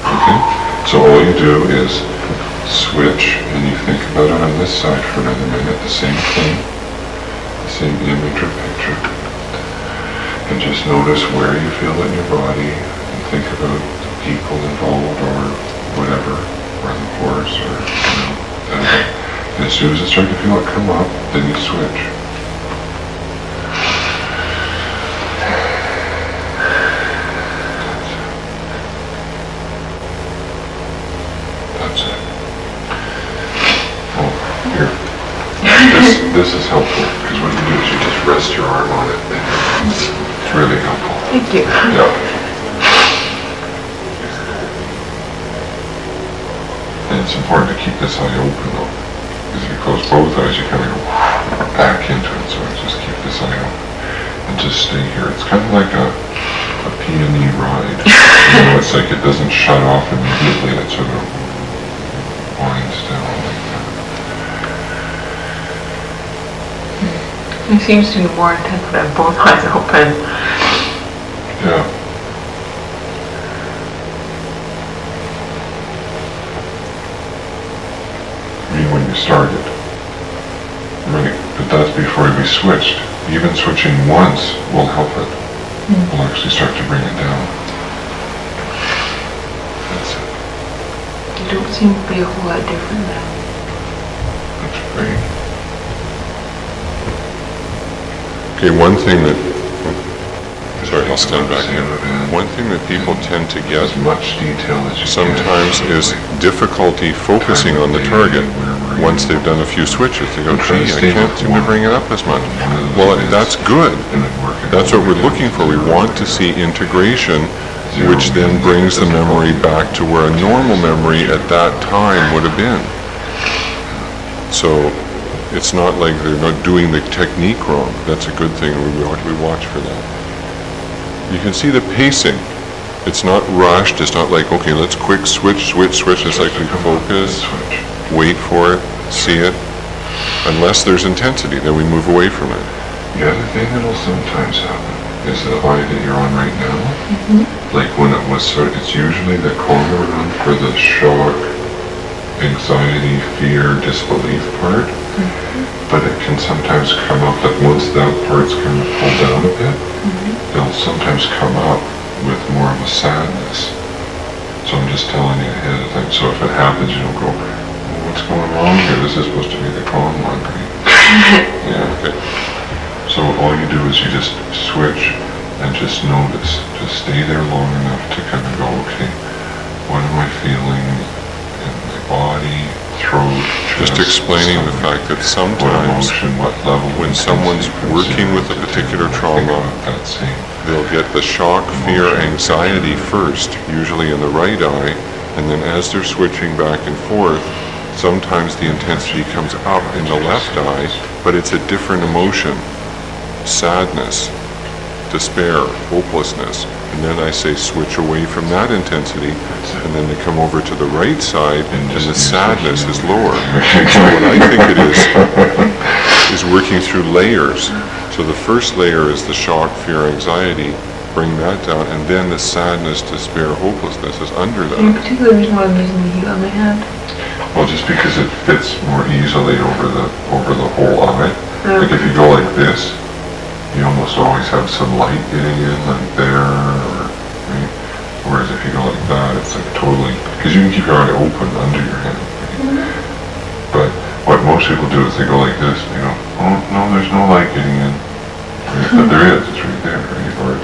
S2: Okay? So all you do is switch and you think about it on this side for another minute, the same thing, the same image or picture. And just notice where you feel it in your body and think about the people involved or whatever, or the horse or, whatever. And as soon as you start to feel it come up, then you switch. That's it. Oh, here. This is helpful, because what you do is you just rest your arm on it. It's really helpful.
S6: Thank you.
S2: Yeah. And it's important to keep this eye open though, because if you close both eyes, you kind of go back into it. So just keep this eye open and just stay here. It's kind of like a P&E ride. It's like it doesn't shut off immediately. It sort of winds down like that.
S6: It seems to be more intense when I have both eyes open.
S2: Yeah. When you started. Right, but that's before we switched. Even switching once will help it. We'll actually start to bring it down. That's it.
S6: You don't seem to be a whole lot different now.
S2: That's great. Okay, one thing that... Sorry, I'll stand back here. One thing that people tend to get As much detail as you sometimes can. is difficulty focusing on the target. Where we're once they've done a few switches, they go, gee, I can't seem to bring it up as much. Well, that's good. That's what we're looking for. We want to see integration, which then brings the memory back to where a normal memory at that time would have been. So it's not like they're not doing the technique wrong. That's a good thing, and we watch for that. You can see the pacing. It's not rushed. It's not like, okay, let's quick switch. It's like we focus, wait for it, see it. Unless there's intensity, then we move away from it.
S7: The other thing that'll sometimes happen is the eye that you're on right now, like when it was it's usually the corner run for the shock, anxiety, fear, disbelief part, but it can sometimes come up that once that part's kind of pulled down a bit, it'll sometimes come up with more of a sadness. So I'm just telling you ahead of time, so if it happens, you don't go, oh, what's going on here? This is supposed to be the calm one, right? Yeah.
S2: Okay.
S7: So all you do is you just switch and just notice. Just stay there long enough to kind of go, okay, what am I feeling in my body, throat, chest,
S2: Just explaining the fact that sometimes when someone's working with a particular trauma, they'll get the shock, fear, anxiety first, usually in the right eye, and then as they're switching back and forth, sometimes the intensity comes up in the left eye, but it's a different emotion. Sadness, despair, hopelessness. And then I say switch away from that intensity, and then they come over to the right side, and the sadness is lower. So what I think it is working through layers. So the first layer is the shock, fear, anxiety, bring that down, and then the sadness, despair, hopelessness is under
S6: Any
S2: that.
S6: particular reason why I'm using the heat on my hand?
S7: Well, just because it fits more easily over the whole eye. Like if you go like this, you almost always have some light getting in, like there, right? Whereas if you go like that, it's like totally, because you can keep your eye open under your hand, right? But what most people do is they go like this, and they go, oh, no, there's no light getting in. Right? But there is, it's right there, right? Or,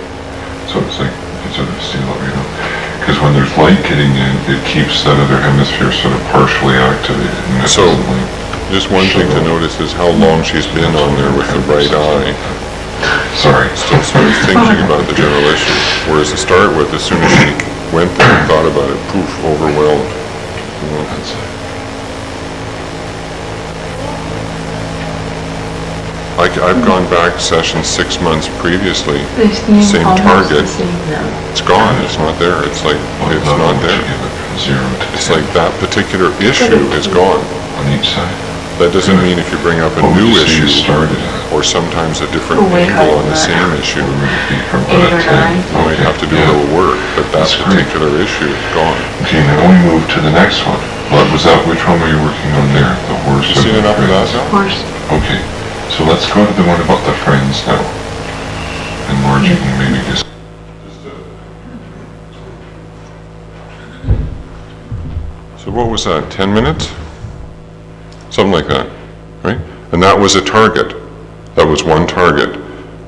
S7: so it's like, you sort of seal it, you know? Because when there's light getting in, it keeps that other hemisphere sort of partially activated. And
S2: So, just one thing to notice is how long she's been on there with the right eye.
S7: Sorry.
S2: Still sort of thinking about the general issue. Whereas to start with, as soon as she went there and thought about it, poof, overwhelmed. You know,
S7: That's it.
S2: I've gone back sessions 6 months previously,
S6: They seem
S2: same
S6: almost
S2: target,
S6: the same now.
S2: it's gone, it's not there, it's like, it's not there.
S7: Zero to
S2: It's like that particular issue is gone.
S7: on each side.
S2: That doesn't mean if you bring up a
S7: What would
S2: new
S7: you say you
S2: issue,
S7: started at?
S2: or sometimes a different
S6: Oh, wait,
S2: angle on the
S6: right.
S2: same issue,
S7: Would it be from
S6: 8
S7: about
S6: or
S7: 10?
S6: 9?
S2: you might have to do a little work, but that
S7: That's great.
S2: particular issue is gone.
S7: Okay, now we move to the next one. What was that? Which one were you working on there? The horse?
S2: You seen enough of that now?
S6: Of course.
S7: Okay, so let's go to the one about the friends now. And Margie can maybe just...
S2: So what was that, 10 minutes? Something like that, right? And that was a target. That was one target.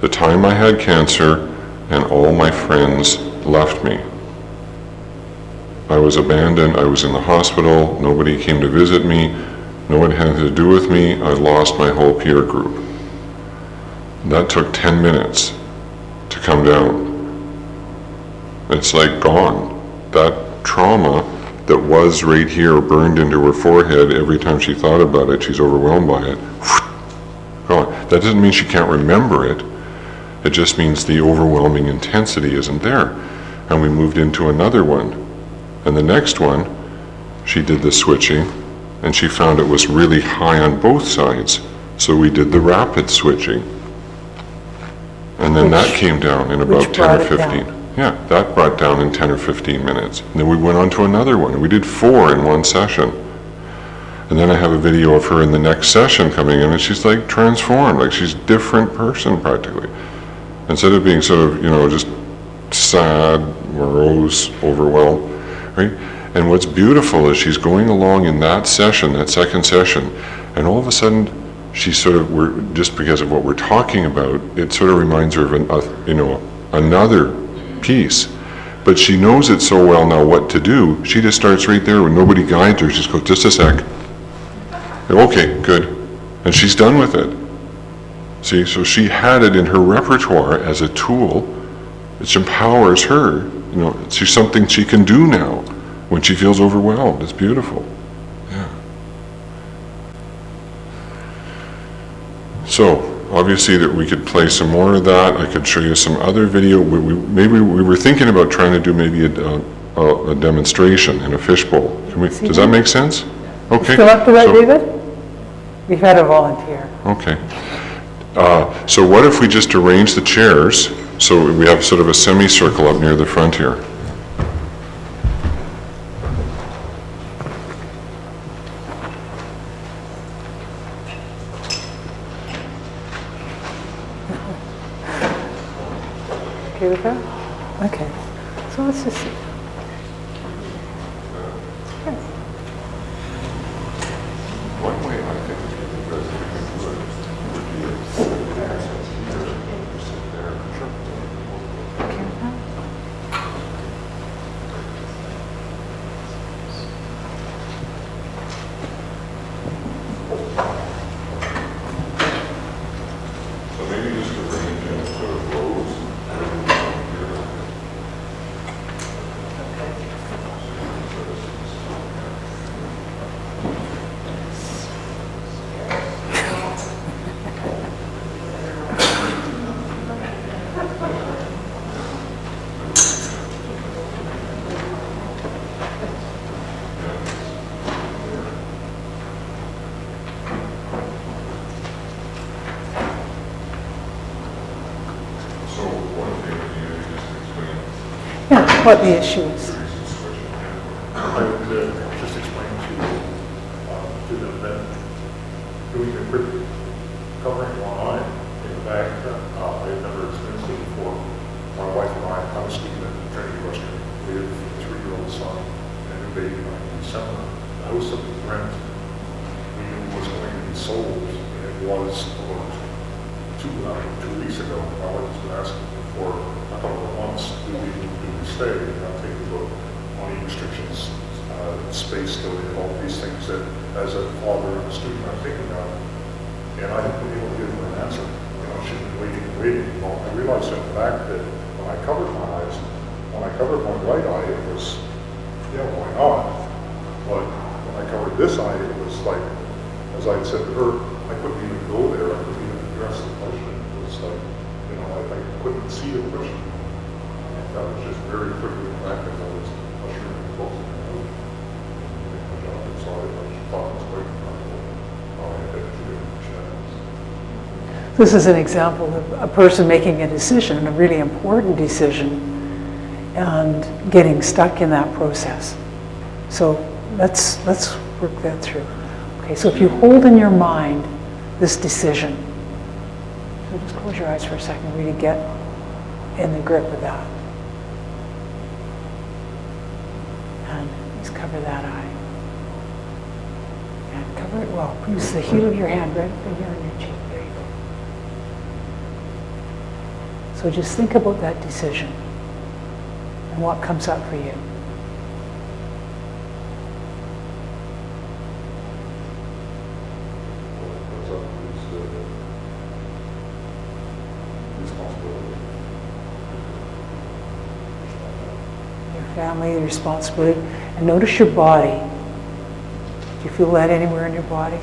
S2: The time I had cancer and all my friends left me. I was abandoned, I was in the hospital, nobody came to visit me, no one had to do with me, I lost my whole peer group. That took 10 minutes to come down. It's like gone. That trauma that was right here burned into her forehead every time she thought about it, she's overwhelmed by it, gone. That doesn't mean she can't remember it. It just means the overwhelming intensity isn't there. And we moved into another one. And the next one, she did the switching, and she found it was really high on both sides. So we did the rapid switching. And then that came down in about
S1: which
S2: 10 or
S1: brought it
S2: 15.
S1: down.
S2: Yeah, that brought down in 10 or 15 minutes. And then we went on to another one, and we did 4 in one session. And then I have a video of her in the next session coming in, and she's like transformed, like she's a different person practically. Instead of being sort of, just sad, morose, overwhelmed, right? And what's beautiful is she's going along in that session, that second session, and all of a sudden, she's sort of, just because of what we're talking about, it sort of reminds her of another piece. But she knows it so well now what to do, she just starts right there when nobody guides her, she just goes, just a sec. Okay, good. And she's done with it. See, so she had it in her repertoire as a tool which empowers her. She's something she can do now when she feels overwhelmed. It's beautiful. Yeah. So, obviously that we could play some more of that. I could show you some other video. Maybe we were thinking about trying to do maybe a demonstration in a fishbowl. Does that make sense? Okay.
S1: Still up to that, David? We've had a volunteer.
S2: Okay. So what if we just arrange the chairs so we have sort of a semicircle up near the front here?
S1: Okay with that? Okay. So let's just see. Okay.
S2: One way I think we could do it would be here, sit there.
S1: Okay with that?
S2: So maybe just arrange in sort of rows. So one thing that you just explain.
S1: Yeah, what the issue is.
S8: I would just explain to them that doing a quick covering one eye in the back, I had never experienced it before. My wife and I was student at Trinity. We had a 3-year-old son and a new baby in December. The house that we rent, we knew was going to be sold, and it was about 2 weeks ago. My wife has been asking me for a couple of months, do we stay? And I'm thinking about money restrictions, space, all these things that, as a father and a student, I'm thinking of. And I haven't been able to give them an answer. She's been waiting. Well, I realized in fact that when I covered my eyes, when I covered my right eye, it was, why not? But when I covered this eye, it was like, as I had said to her, I couldn't even go there. I couldn't even address the question. It was like, I couldn't see the question. And that was just very quickly back as I was ushering the closing out. So I just thought it was quite remarkable how I had been doing
S1: This is an example of a person making a decision, a really important decision, and getting stuck in that process. So let's work that through. Okay, so if you hold in your mind this decision, so just close your eyes for a second, really get in the grip of that. And just cover that eye. And cover it well. Use the heel of your hand right up in here on your cheek. There you go. So just think about that decision and what comes up for you. Family, the responsibility, and notice your body. Do you feel that anywhere in your body?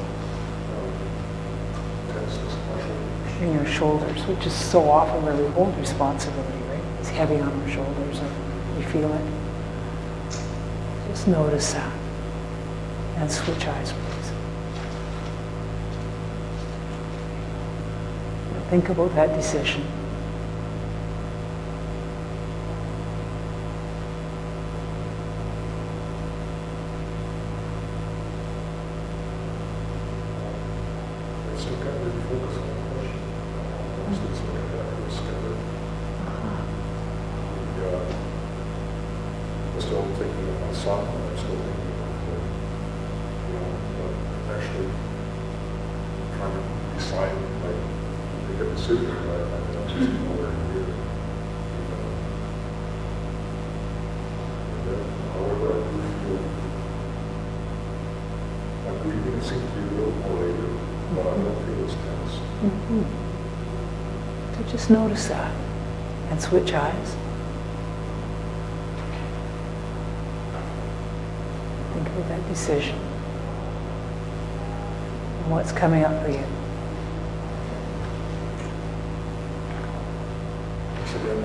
S1: In your shoulders, which is so often where we hold responsibility, right? It's heavy on our shoulders, and we feel it. Just notice that. And switch eyes, please. Think about that decision.
S8: Seems to be feel it more later, but I don't feel as tense.
S1: So just notice that and switch eyes. Think about that decision and what's coming up for you.
S8: So then,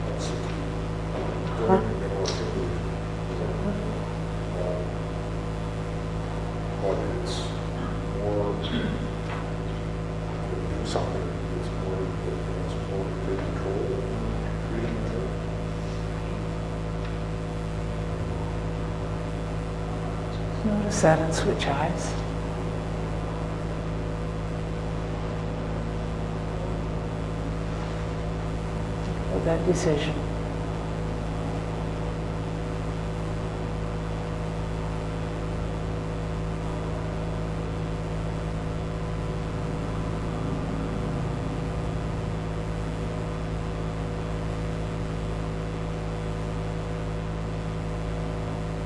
S8: that's going in the middle of but it's more to do something. It's more to take control and freedom.
S1: Notice that and switch eyes. Think about that decision.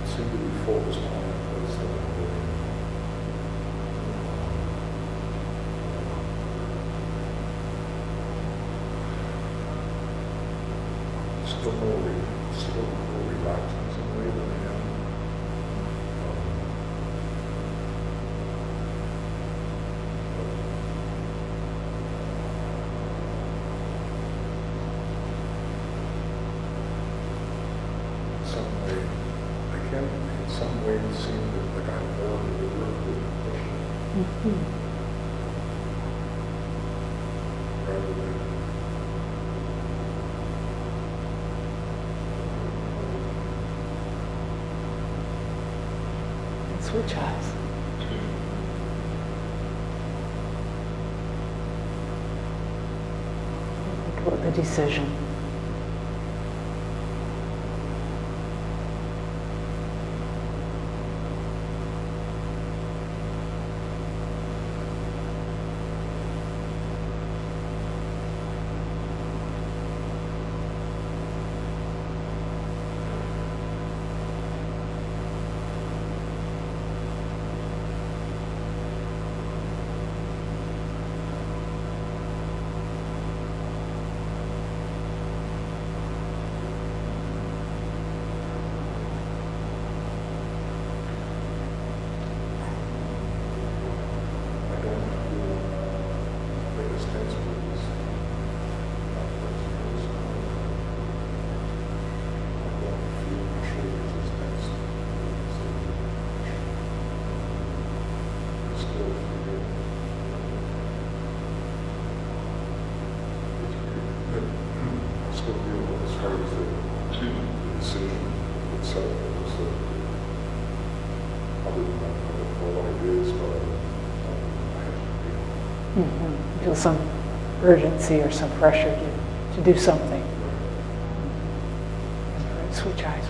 S8: Seem to be focused on it. Still more relaxed in some way than I am. Some way, I can in some way seem that like I'm more deliberate rather than
S1: Switch eyes. Think about the decision. Still feel as far as the decision itself is other than that, I don't know what it is, but I have to be. Feel some urgency or some pressure to do something. Switch eyes.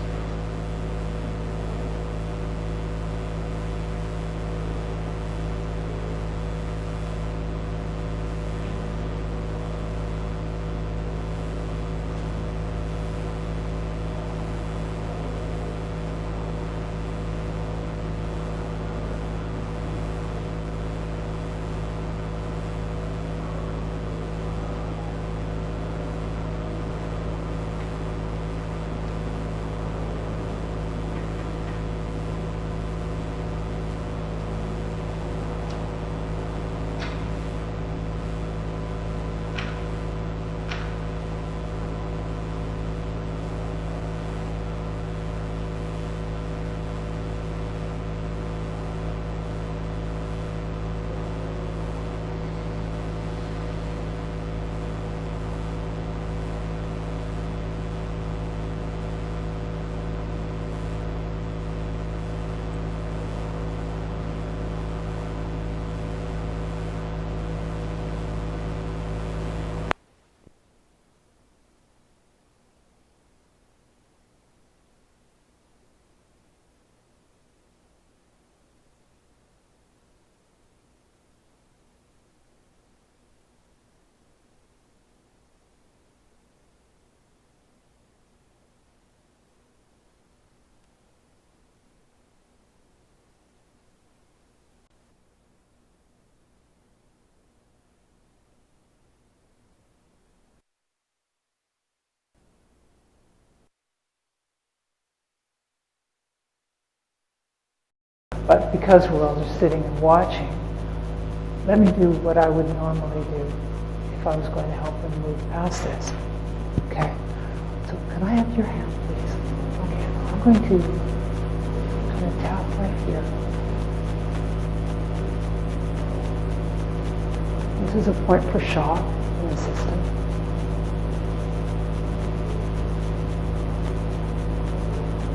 S1: But because we're all just sitting and watching, let me do what I would normally do if I was going to help them move past this. Okay? So can I have your hand, please? Okay, I'm going to tap right here. This is a point for shock in the system.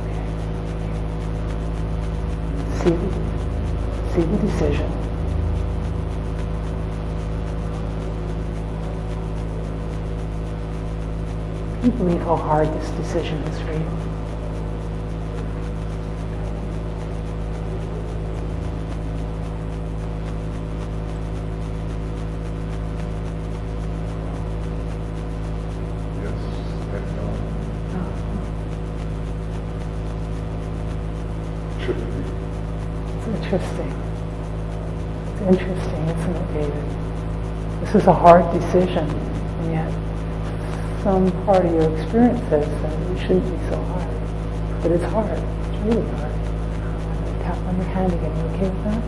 S1: Okay. See the decision. Can you believe how hard this decision is for you? Interesting. It's interesting, isn't it, David? This is a hard decision, and yet some part of your experience says that it shouldn't be so hard. But it's hard. It's really hard. I'm going to tap on your hand again. You okay with that?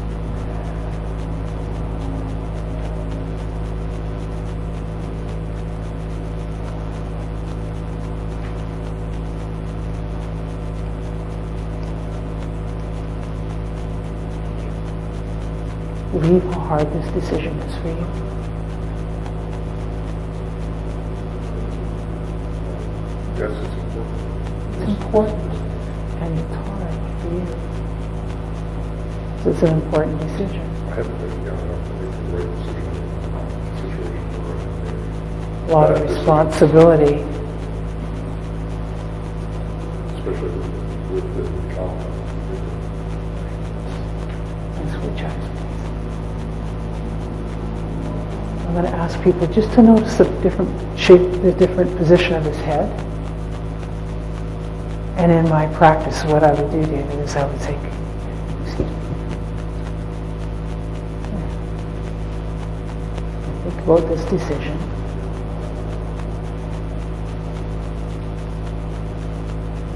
S1: Believe how hard this decision is for you.
S8: Yes, it's important.
S1: It's important, and it's hard for you. So it's an important decision.
S8: I haven't been young enough to make the right decision in the situation we're in.
S1: A lot of responsibility.
S8: Especially with the trauma.
S1: And switch eyes, please. I'm going to ask people just to notice the different shape, the different position of his head. And in my practice, what I would do, David, is I would say, excuse me. Think about this decision.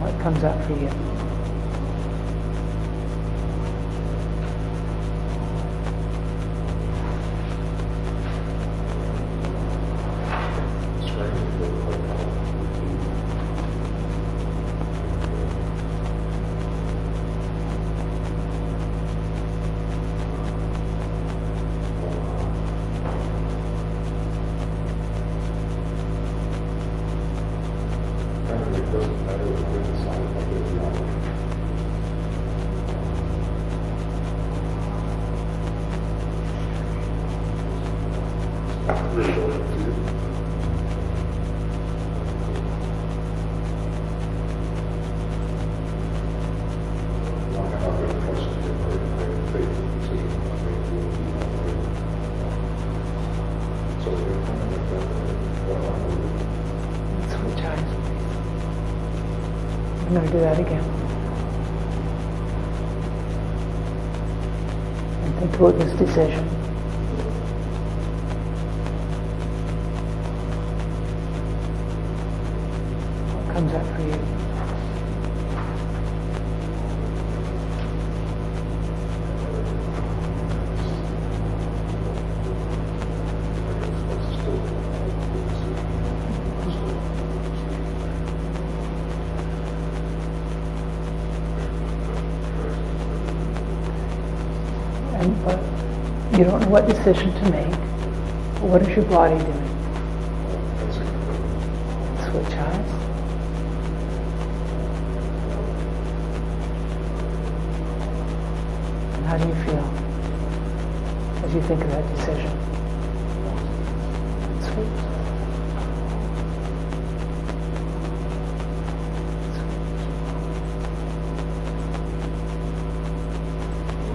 S1: What comes up for you? I'm going to do that again. And think about this decision. What comes up for you? But you don't know what decision to make. But what is your body doing? Switch eyes. And how do you feel as you think of that decision? Switch.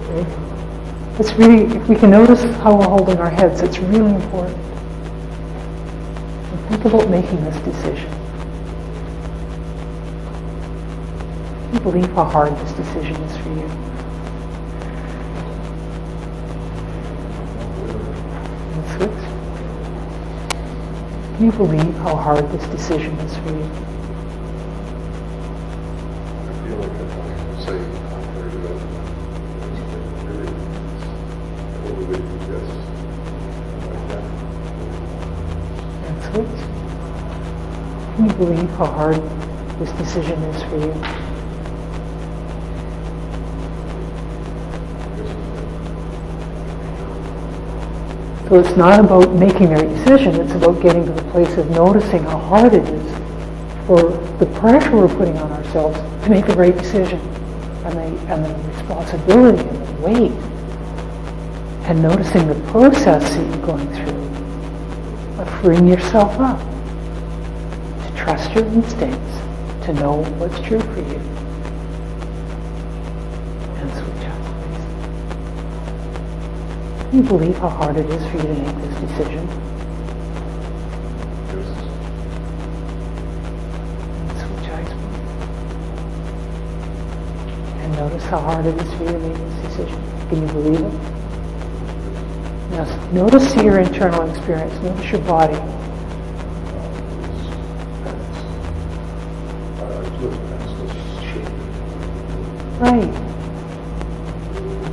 S1: Very good. It's really, if we can notice how we're holding our heads, it's really important. And think about making this decision. Can you believe how hard this decision is for you? And switch. Can you believe how hard this decision is for you?
S8: I feel like if I say contrary to that, it's yes. Like that.
S1: And switch. Can you believe how hard this decision is for you? So it's not about making the right decision, it's about getting to the place of noticing how hard it is for the pressure we're putting on ourselves to make the right decision, and the responsibility and the weight, and noticing the process that you're going through of freeing yourself up, to trust your instincts, to know what's true for you, and switch out. Can you believe how hard it is for you to make this decision? And switch eyes. And notice how hard it is for you to make this decision. Can you believe it? Now notice your internal experience. Notice your body. Right.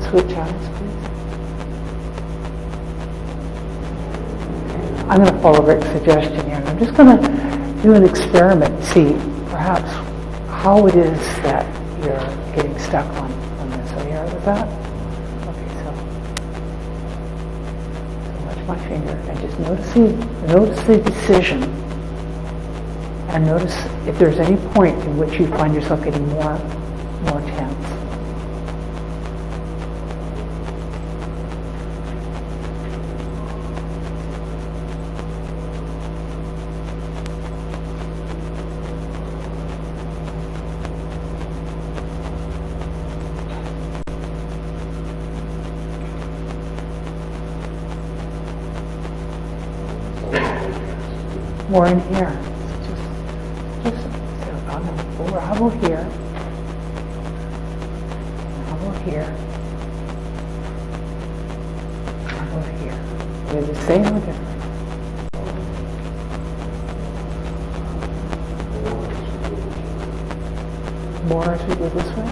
S1: Switch eyes, please. I'm going to follow Rick's suggestion here, and I'm just going to do an experiment and see perhaps how it is that you're getting stuck on this. Are you all right with that? Okay, so watch my finger and just notice the decision, and notice if there's any point in which you find yourself getting more tense. More in here. Just how about here? How about here? How about here? Are they the same or different? More as we go this way.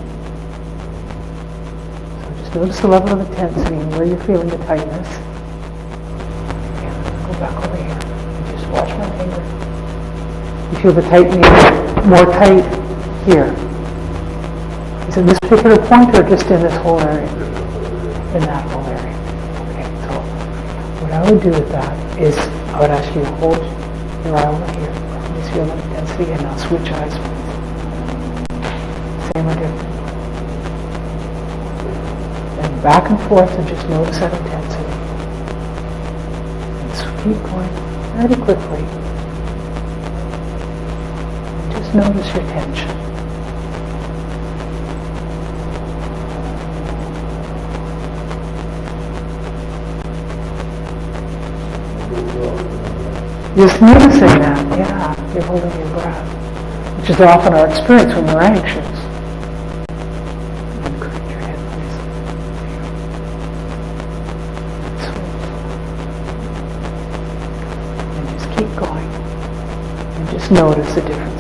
S1: So just notice the level of intensity and where you're feeling the tightness. Yeah, go back over here. Watch my finger. You feel the tightening more tight here. Is it this particular point or just in this whole area? In that whole area. Okay, so what I would do with that is I would ask you to hold your eye over here. Just feel the intensity and now switch eyes. Same or different. Then back and forth and just notice that intensity. And so keep going. Very quickly. And just notice your tension. Just noticing that, yeah, you're holding your breath, which is often our experience when we're anxious. And correct your head, please. Keep going and just notice the differences.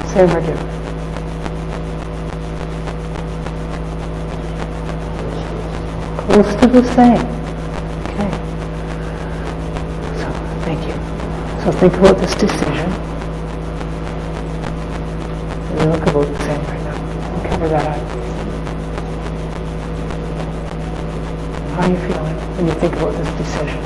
S1: Same or different? Close to the same. Okay. So, thank you. So think about this decision. They look about the same right now. And cover that up. How are you feeling when you think about this decision?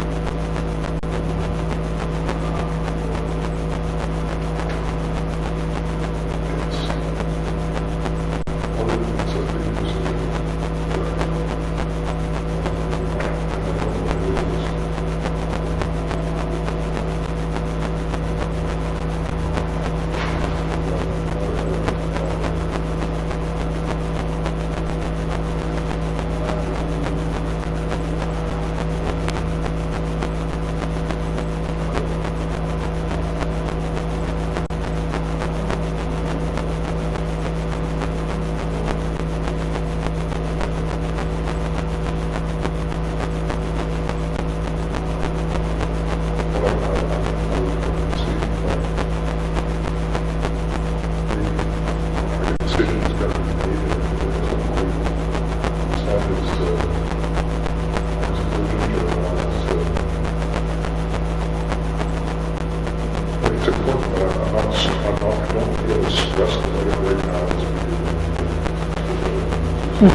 S1: And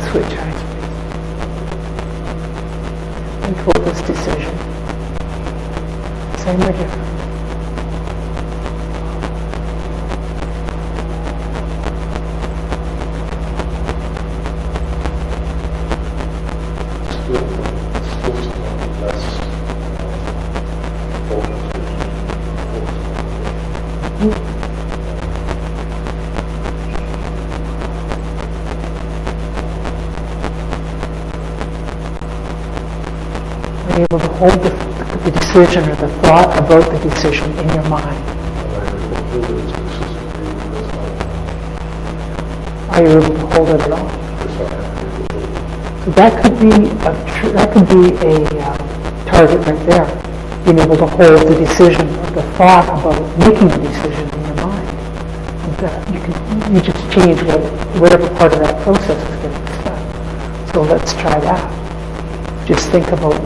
S1: switch eyes, please. And focus decision. Same or different? Are you able to hold the decision or the thought about the decision in your mind? Are you able to hold it at all? So that could be a target right there. Being able to hold the decision or the thought about making a decision in your mind. And you just change whatever part of that process is getting stuck. So let's try that. Just think about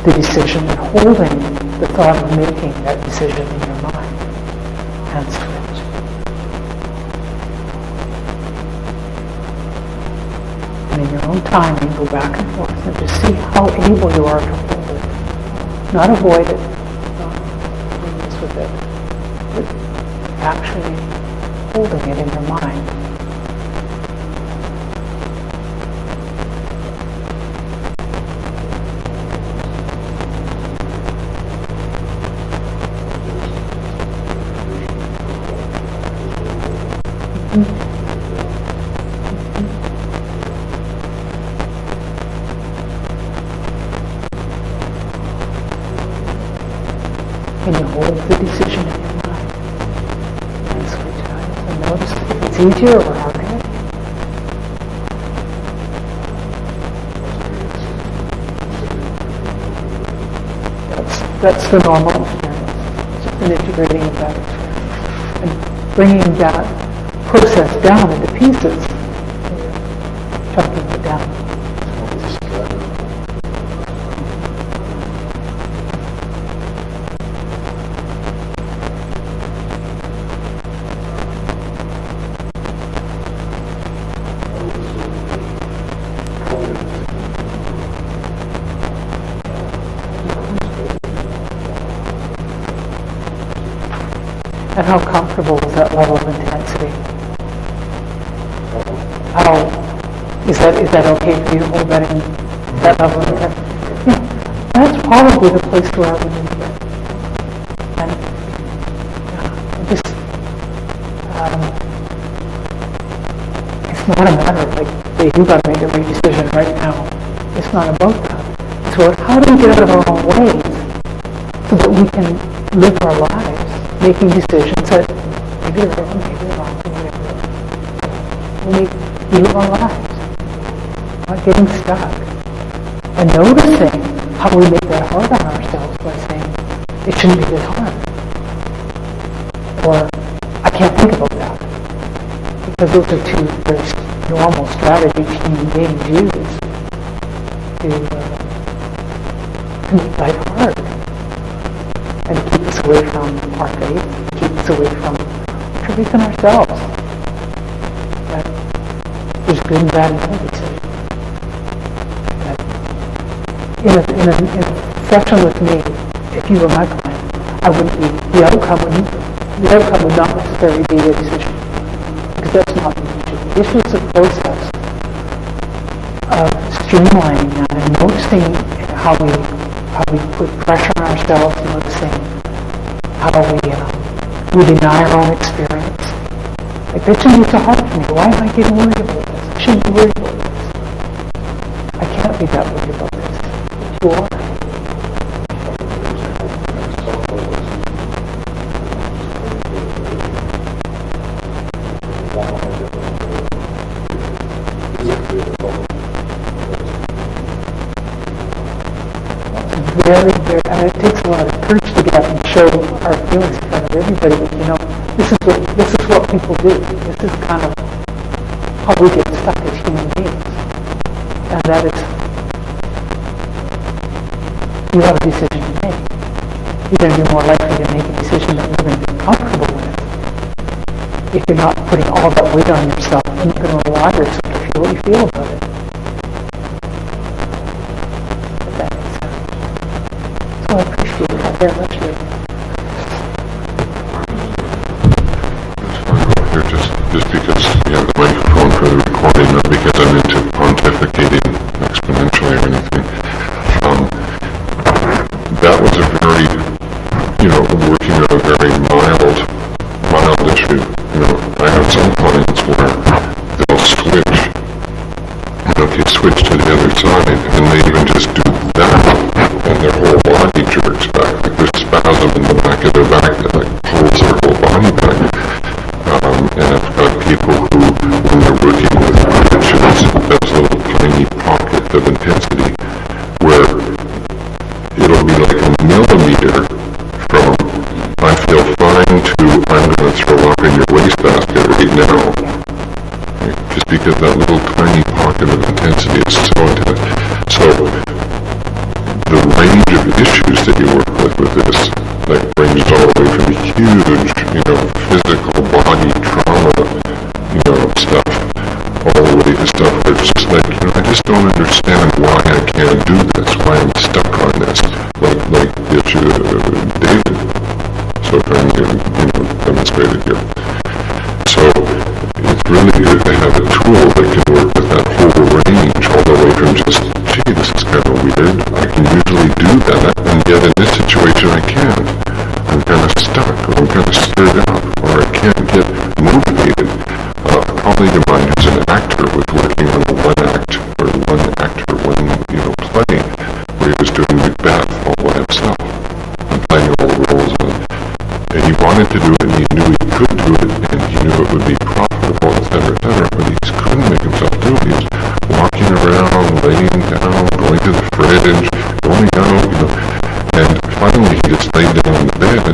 S1: the decision and holding the thought of making that decision in your mind. And switch. And in your own timing, go back and forth and just see how able you are to hold it. Not avoid it, not doing this with it, but actually holding it in your mind. Can you hold the decision in your mind? And switch eyes and notice if it's easier or harder. That's the normal experience. Just an integrating of that experience. And bringing that process down into pieces. Chunking it down. And how comfortable is that level of intensity? Is that okay for you to hold that in that level of intensity? Yeah, that's probably the place where I would need it. And it's not a matter of like, hey, you got to make the right decision right now. It's not about that. So how do we get out of our own ways so that we can live our lives making decisions that maybe they're wrong, maybe they're wrong, maybe we live our lives, not getting stuck, and noticing how we make that hard on ourselves by saying, it shouldn't be this hard, or I can't think about that, because those are two very normal strategies human beings use to make life hard. And keep us away from our faith, keep us away from truth in ourselves. That there's good and bad in every decision. That in a session with me, if you were my client, I wouldn't be, the outcome would not necessarily be the decision. Because that's not the issue. The issue is the process of streamlining that and noticing how we put pressure on ourselves, noticing how we deny our own experience. Like, that shouldn't be so hard for me. Why am I getting worried about this? I shouldn't be worried about this. I can't be that worried about this. You are. And it takes a lot of courage to get up and show our feelings in front of everybody. This is what people do. This is kind of how we get stuck as human beings. And that is, you have a decision to make. You're going to be more likely to make a decision that you're going to be comfortable with. If you're not putting all that weight on yourself, and you're going to allow yourself to feel what you feel about it. If that makes sense. So I appreciate that very much.
S2: Just because you have the microphone for the recording, not because I'm into pontificating exponentially or anything. That was a very, working on a very mild issue. I have some clients where they'll switch, switch to the other side, and they even just do that, and their whole body jerks back. Like there's spasm in the back of their back that like pulls their whole body back. And I've got people who, when they're working with switches, that's a little tiny pocket of intensity, where it'll be like a millimeter from I feel fine to I'm going to throw up in your wastebasket right now. Just because that little tiny pocket of intensity is so intense. So the range of issues that you work with this, that ranges all the way from the huge, physical body trauma, stuff, all the way to stuff that's just like, I just don't understand why I can't do this, why I'm stuck on this, like the issue of David. So trying to, demonstrate it here. So it's really good to have a tool that can work with that whole range, all the way from just, gee, this is kind of weird, I can usually do that, and yet in this situation I can't. I'm kind of stuck, or I'm kind of stirred up, or I can't get motivated. A colleague of mine who's an actor was working on one play, where he was doing Macbeth all by himself, and playing all the roles of it. And he wanted to do it, and he knew he could do it, and he knew it would be profitable, etc., but he just couldn't make himself do it. He was walking around, laying down, going to the fridge, going out, and finally he just laid down in the bed,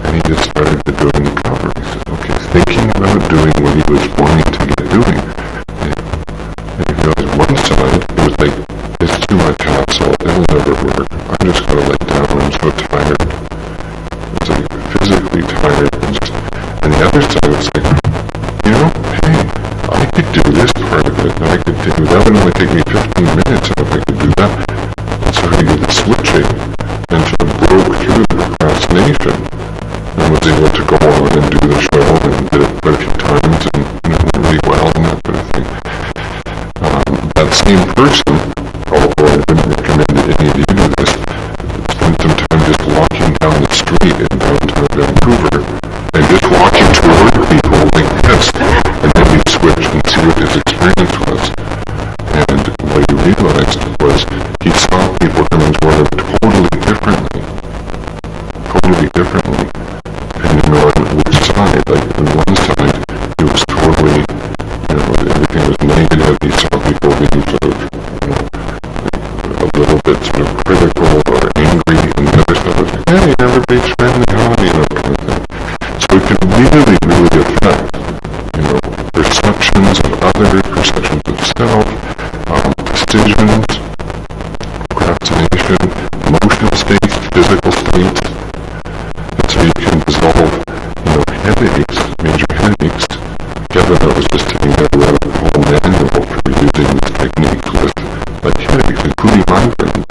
S2: and he just started to doing the cover. He said, okay, thinking about doing what he was wanting to get doing. And he goes, one side, it was like, it's too much hassle, it'll never work, I'm just going to lay down, I'm so tired. It's like physically tired, and the other side was like, hey, I could do this part of it, that would only take me 15 minutes if I could do that. And so he did the switching, and sort of broke through the procrastination, and was able to go on and do the show, and did it quite a few times, and really well, and that sort of thing. That same person, although I wouldn't recommend that any of you do this, spend some time just walking down the street in downtown Vancouver, and just walking toward people like this, and then he'd switch and see what his experience was. And what he realized was he saw people coming toward him totally differently, depending on which side. Like on one side, it was totally, everything was negative. He saw people being sort of, a little bit sort of critical or angry, and the other side was like, hey, everybody's friendly, kind of thing. So it can really, really affect, perceptions of others, perceptions of self, decisions, procrastination, emotional states, physical states. And so you can dissolve, headaches, major headaches. Kevin, I was just taking that around the whole manual for using this technique with headaches, including migraines.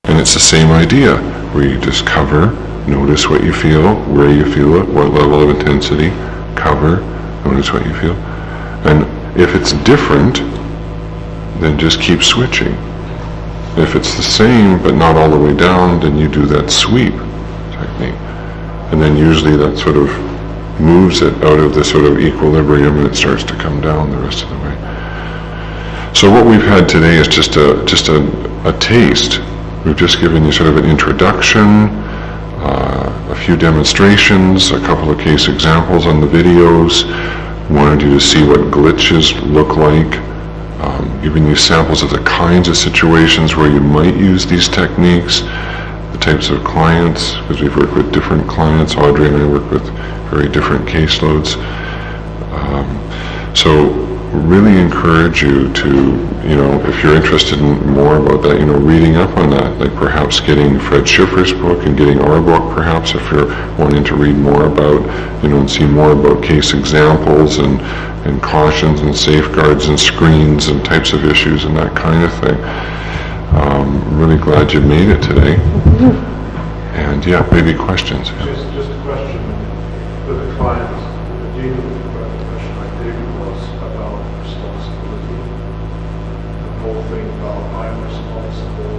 S2: And it's the same idea, where you just cover, notice what you feel, where you feel it, what level of intensity, cover, notice what you feel. And if it's different, then just keep switching. If it's the same but not all the way down, then you do that sweep technique. And then usually that sort of moves it out of the sort of equilibrium, and it starts to come down the rest of the way. So what we've had today is just a taste. We've just given you sort of an introduction, a few demonstrations, a couple of case examples on the videos, wanted you to see what glitches look like, giving you samples of the kinds of situations where you might use these techniques, the types of clients, because we've worked with different clients. Audrey and I work with very different caseloads. So really encourage you to, if you're interested in more about that, reading up on that, like perhaps getting Fred Schiffer's book and getting our book, perhaps if you're wanting to read more about, and see more about case examples and cautions and safeguards and screens and types of issues and that kind of thing. I'm really glad you made it today. And yeah, maybe questions.
S8: Just a question for the client, dealing with the question I gave was about responsibility. The whole thing about I'm responsible,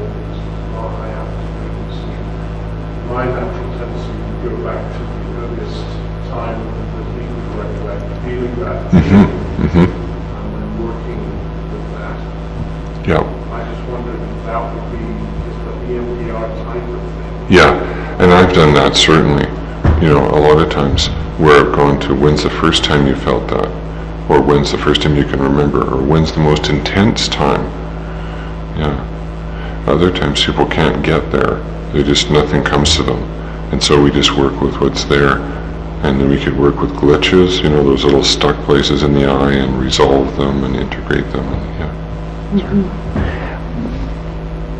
S8: not I have to make a decision. My natural tendency to go back to the earliest time that we would recollect feeling that and then working with that.
S2: Yeah.
S8: I just wondered if that would be just the EMDR type of thing.
S2: Yeah, and I've done that certainly, a lot of times where I've gone to when's the first time you felt that, or when's the first time you can remember, or when's the most intense time. Yeah. Other times people can't get there. Nothing comes to them. And so we just work with what's there. And then we could work with glitches, those little stuck places in the eye, and resolve them and integrate them. And,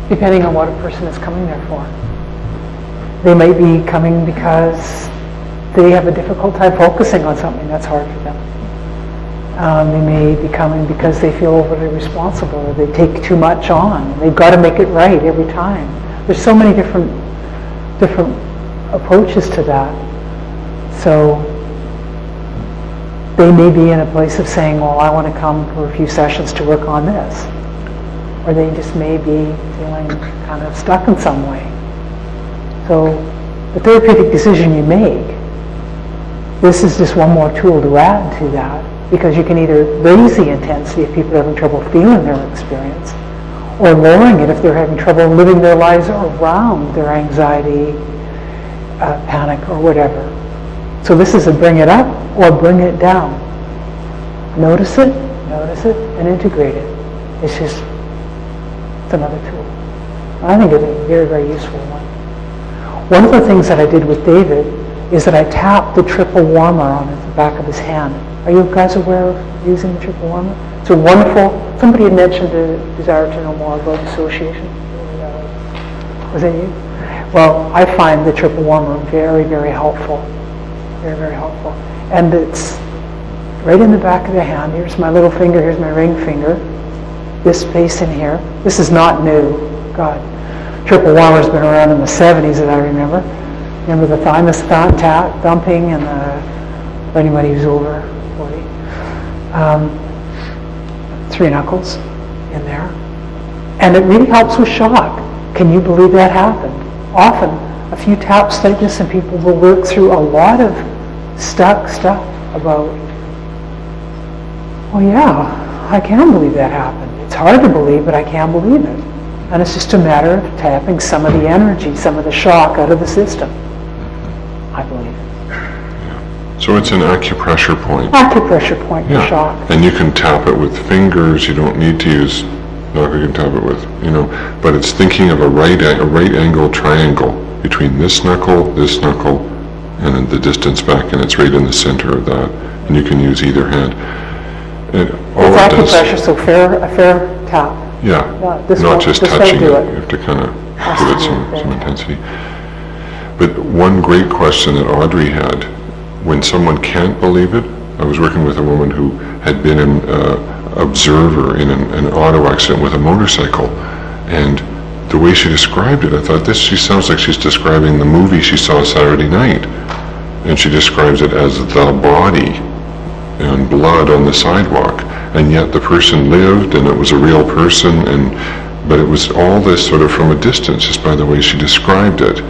S1: Depending on what a person is coming there for. They might be coming because they have a difficult time focusing on something that's hard for them. They may be coming because they feel overly responsible, or they take too much on. They've got to make it right every time. There's so many different approaches to that. So they may be in a place of saying, well, I want to come for a few sessions to work on this. Or they just may be feeling kind of stuck in some way. So the therapeutic decision you make, this is just one more tool to add to that, because you can either raise the intensity if people are having trouble feeling their experience, or lowering it if they're having trouble living their lives around their anxiety, panic, or whatever. So this is a bring it up or bring it down. Notice it, and integrate it. It's another tool. I think it's a very, very useful one. One of the things that I did with David is that I tapped the triple warmer on the back of his hand. Are you guys aware of using the triple warmer? It's a wonderful, somebody had mentioned a desire to know more about dissociation. Was it you? Well, I find the triple warmer very, very helpful. Very, very helpful. And it's right in the back of the hand. Here's my little finger, here's my ring finger. This space in here. This is not new. God. Triple warmer's been around in the 70s that I remember. Remember the thymus thumping and for anybody who's over 40. 3 knuckles in there. And it really helps with shock. Can you believe that happened? Often, a few taps like this and people will work through a lot of stuck stuff about, oh yeah, I can believe that happened. It's hard to believe, but I can believe it. And it's just a matter of tapping some of the energy, some of the shock out of the system, I believe.
S2: So it's an acupressure point.
S1: Acupressure point for shock.
S2: And you can tap it with fingers. You don't need to use, no, you can tap it with, but it's thinking of a right angle triangle between this knuckle, and then the distance back, and it's right in the center of that. And you can use either hand. And all
S1: It's
S2: it does,
S1: acupressure, so a fair tap.
S2: not just touching it. You have to kind of give it some intensity. But one great question that Audrey had, when someone can't believe it, I was working with a woman who had been an observer in an auto accident with a motorcycle, and the way she described it, I thought, she sounds like she's describing the movie she saw Saturday night. And she describes it as the body and blood on the sidewalk. And yet the person lived, and it was a real person, but it was all this sort of from a distance, just by the way she described it.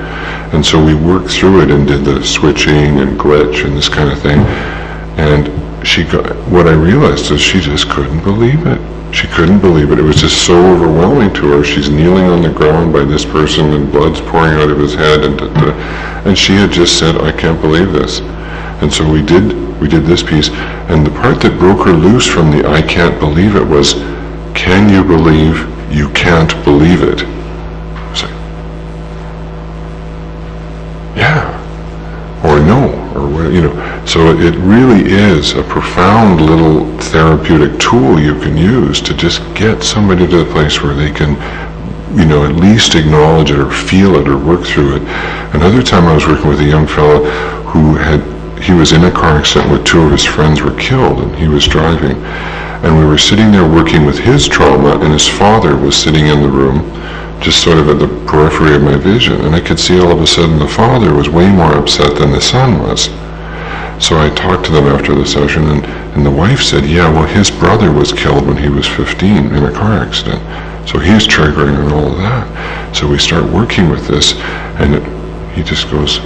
S2: And so we worked through it and did the switching and glitch and this kind of thing. And what I realized is she just couldn't believe it. She couldn't believe it. It was just so overwhelming to her. She's kneeling on the ground by this person and blood's pouring out of his head. And she had just said, I can't believe this. And so we did this piece. And the part that broke her loose from the I can't believe it was, can you believe you can't believe it? I was like, yeah, or no, or So it really is a profound little therapeutic tool you can use to just get somebody to the place where they can, at least acknowledge it or feel it or work through it. Another time I was working with a young fellow he was in a car accident where two of his friends were killed, and he was driving. And we were sitting there working with his trauma, and his father was sitting in the room, just sort of at the periphery of my vision. And I could see all of a sudden the father was way more upset than the son was. So I talked to them after the session, and the wife said, yeah, well, his brother was killed when he was 15 in a car accident. So he's triggering on all of that. So we start working with this, and he just goes,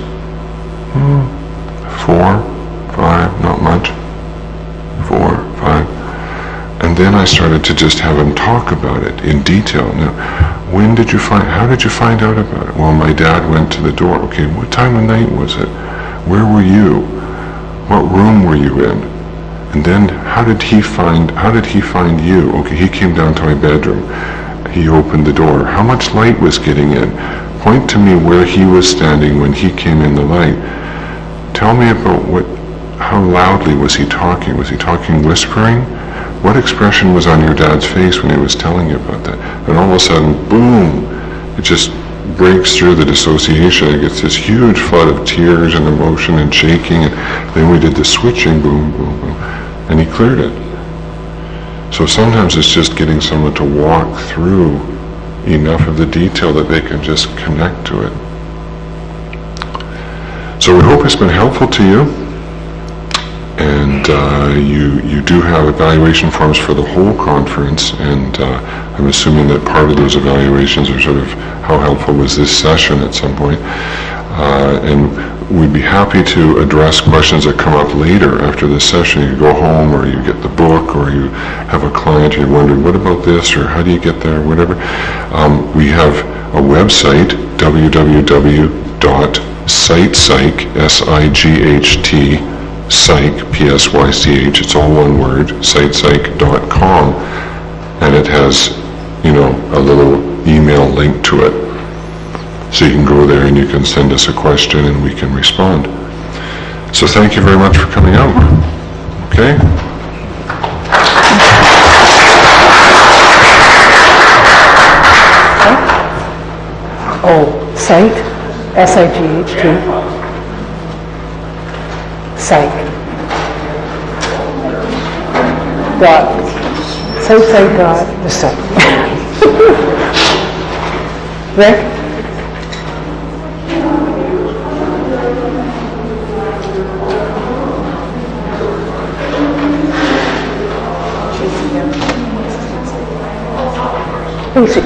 S2: 4, 5, not much. 4, 5. And then I started to just have him talk about it in detail. Now, how did you find out about it? Well, my dad went to the door. Okay, what time of night was it? Where were you? What room were you in? And then how did he find you? Okay, he came down to my bedroom. He opened the door. How much light was getting in? Point to me where he was standing when he came in the light. Tell me about how loudly was he talking? Was he talking whispering? What expression was on your dad's face when he was telling you about that? And all of a sudden, boom, it just breaks through the dissociation. It gets this huge flood of tears and emotion and shaking. And then we did the switching, boom, boom, boom, and he cleared it. So sometimes it's just getting someone to walk through enough of the detail that they can just connect to it. So we hope it's been helpful to you. And you do have evaluation forms for the whole conference, and I'm assuming that part of those evaluations are sort of how helpful was this session at some point. And we'd be happy to address questions that come up later after this session. You go home, or you get the book, or you have a client and you're wondering, what about this, or how do you get there, whatever. We have a website, www.psych, S-I-G-H-T, Psych, P-S-Y-C-H, it's all one word, psych.com, and it has, a little email link to it. So you can go there and you can send us a question and we can respond. So thank you very much for coming out. Okay?
S1: Oh, Psych, S-I-G-H-T. Psych. Psych. Rick? Basic.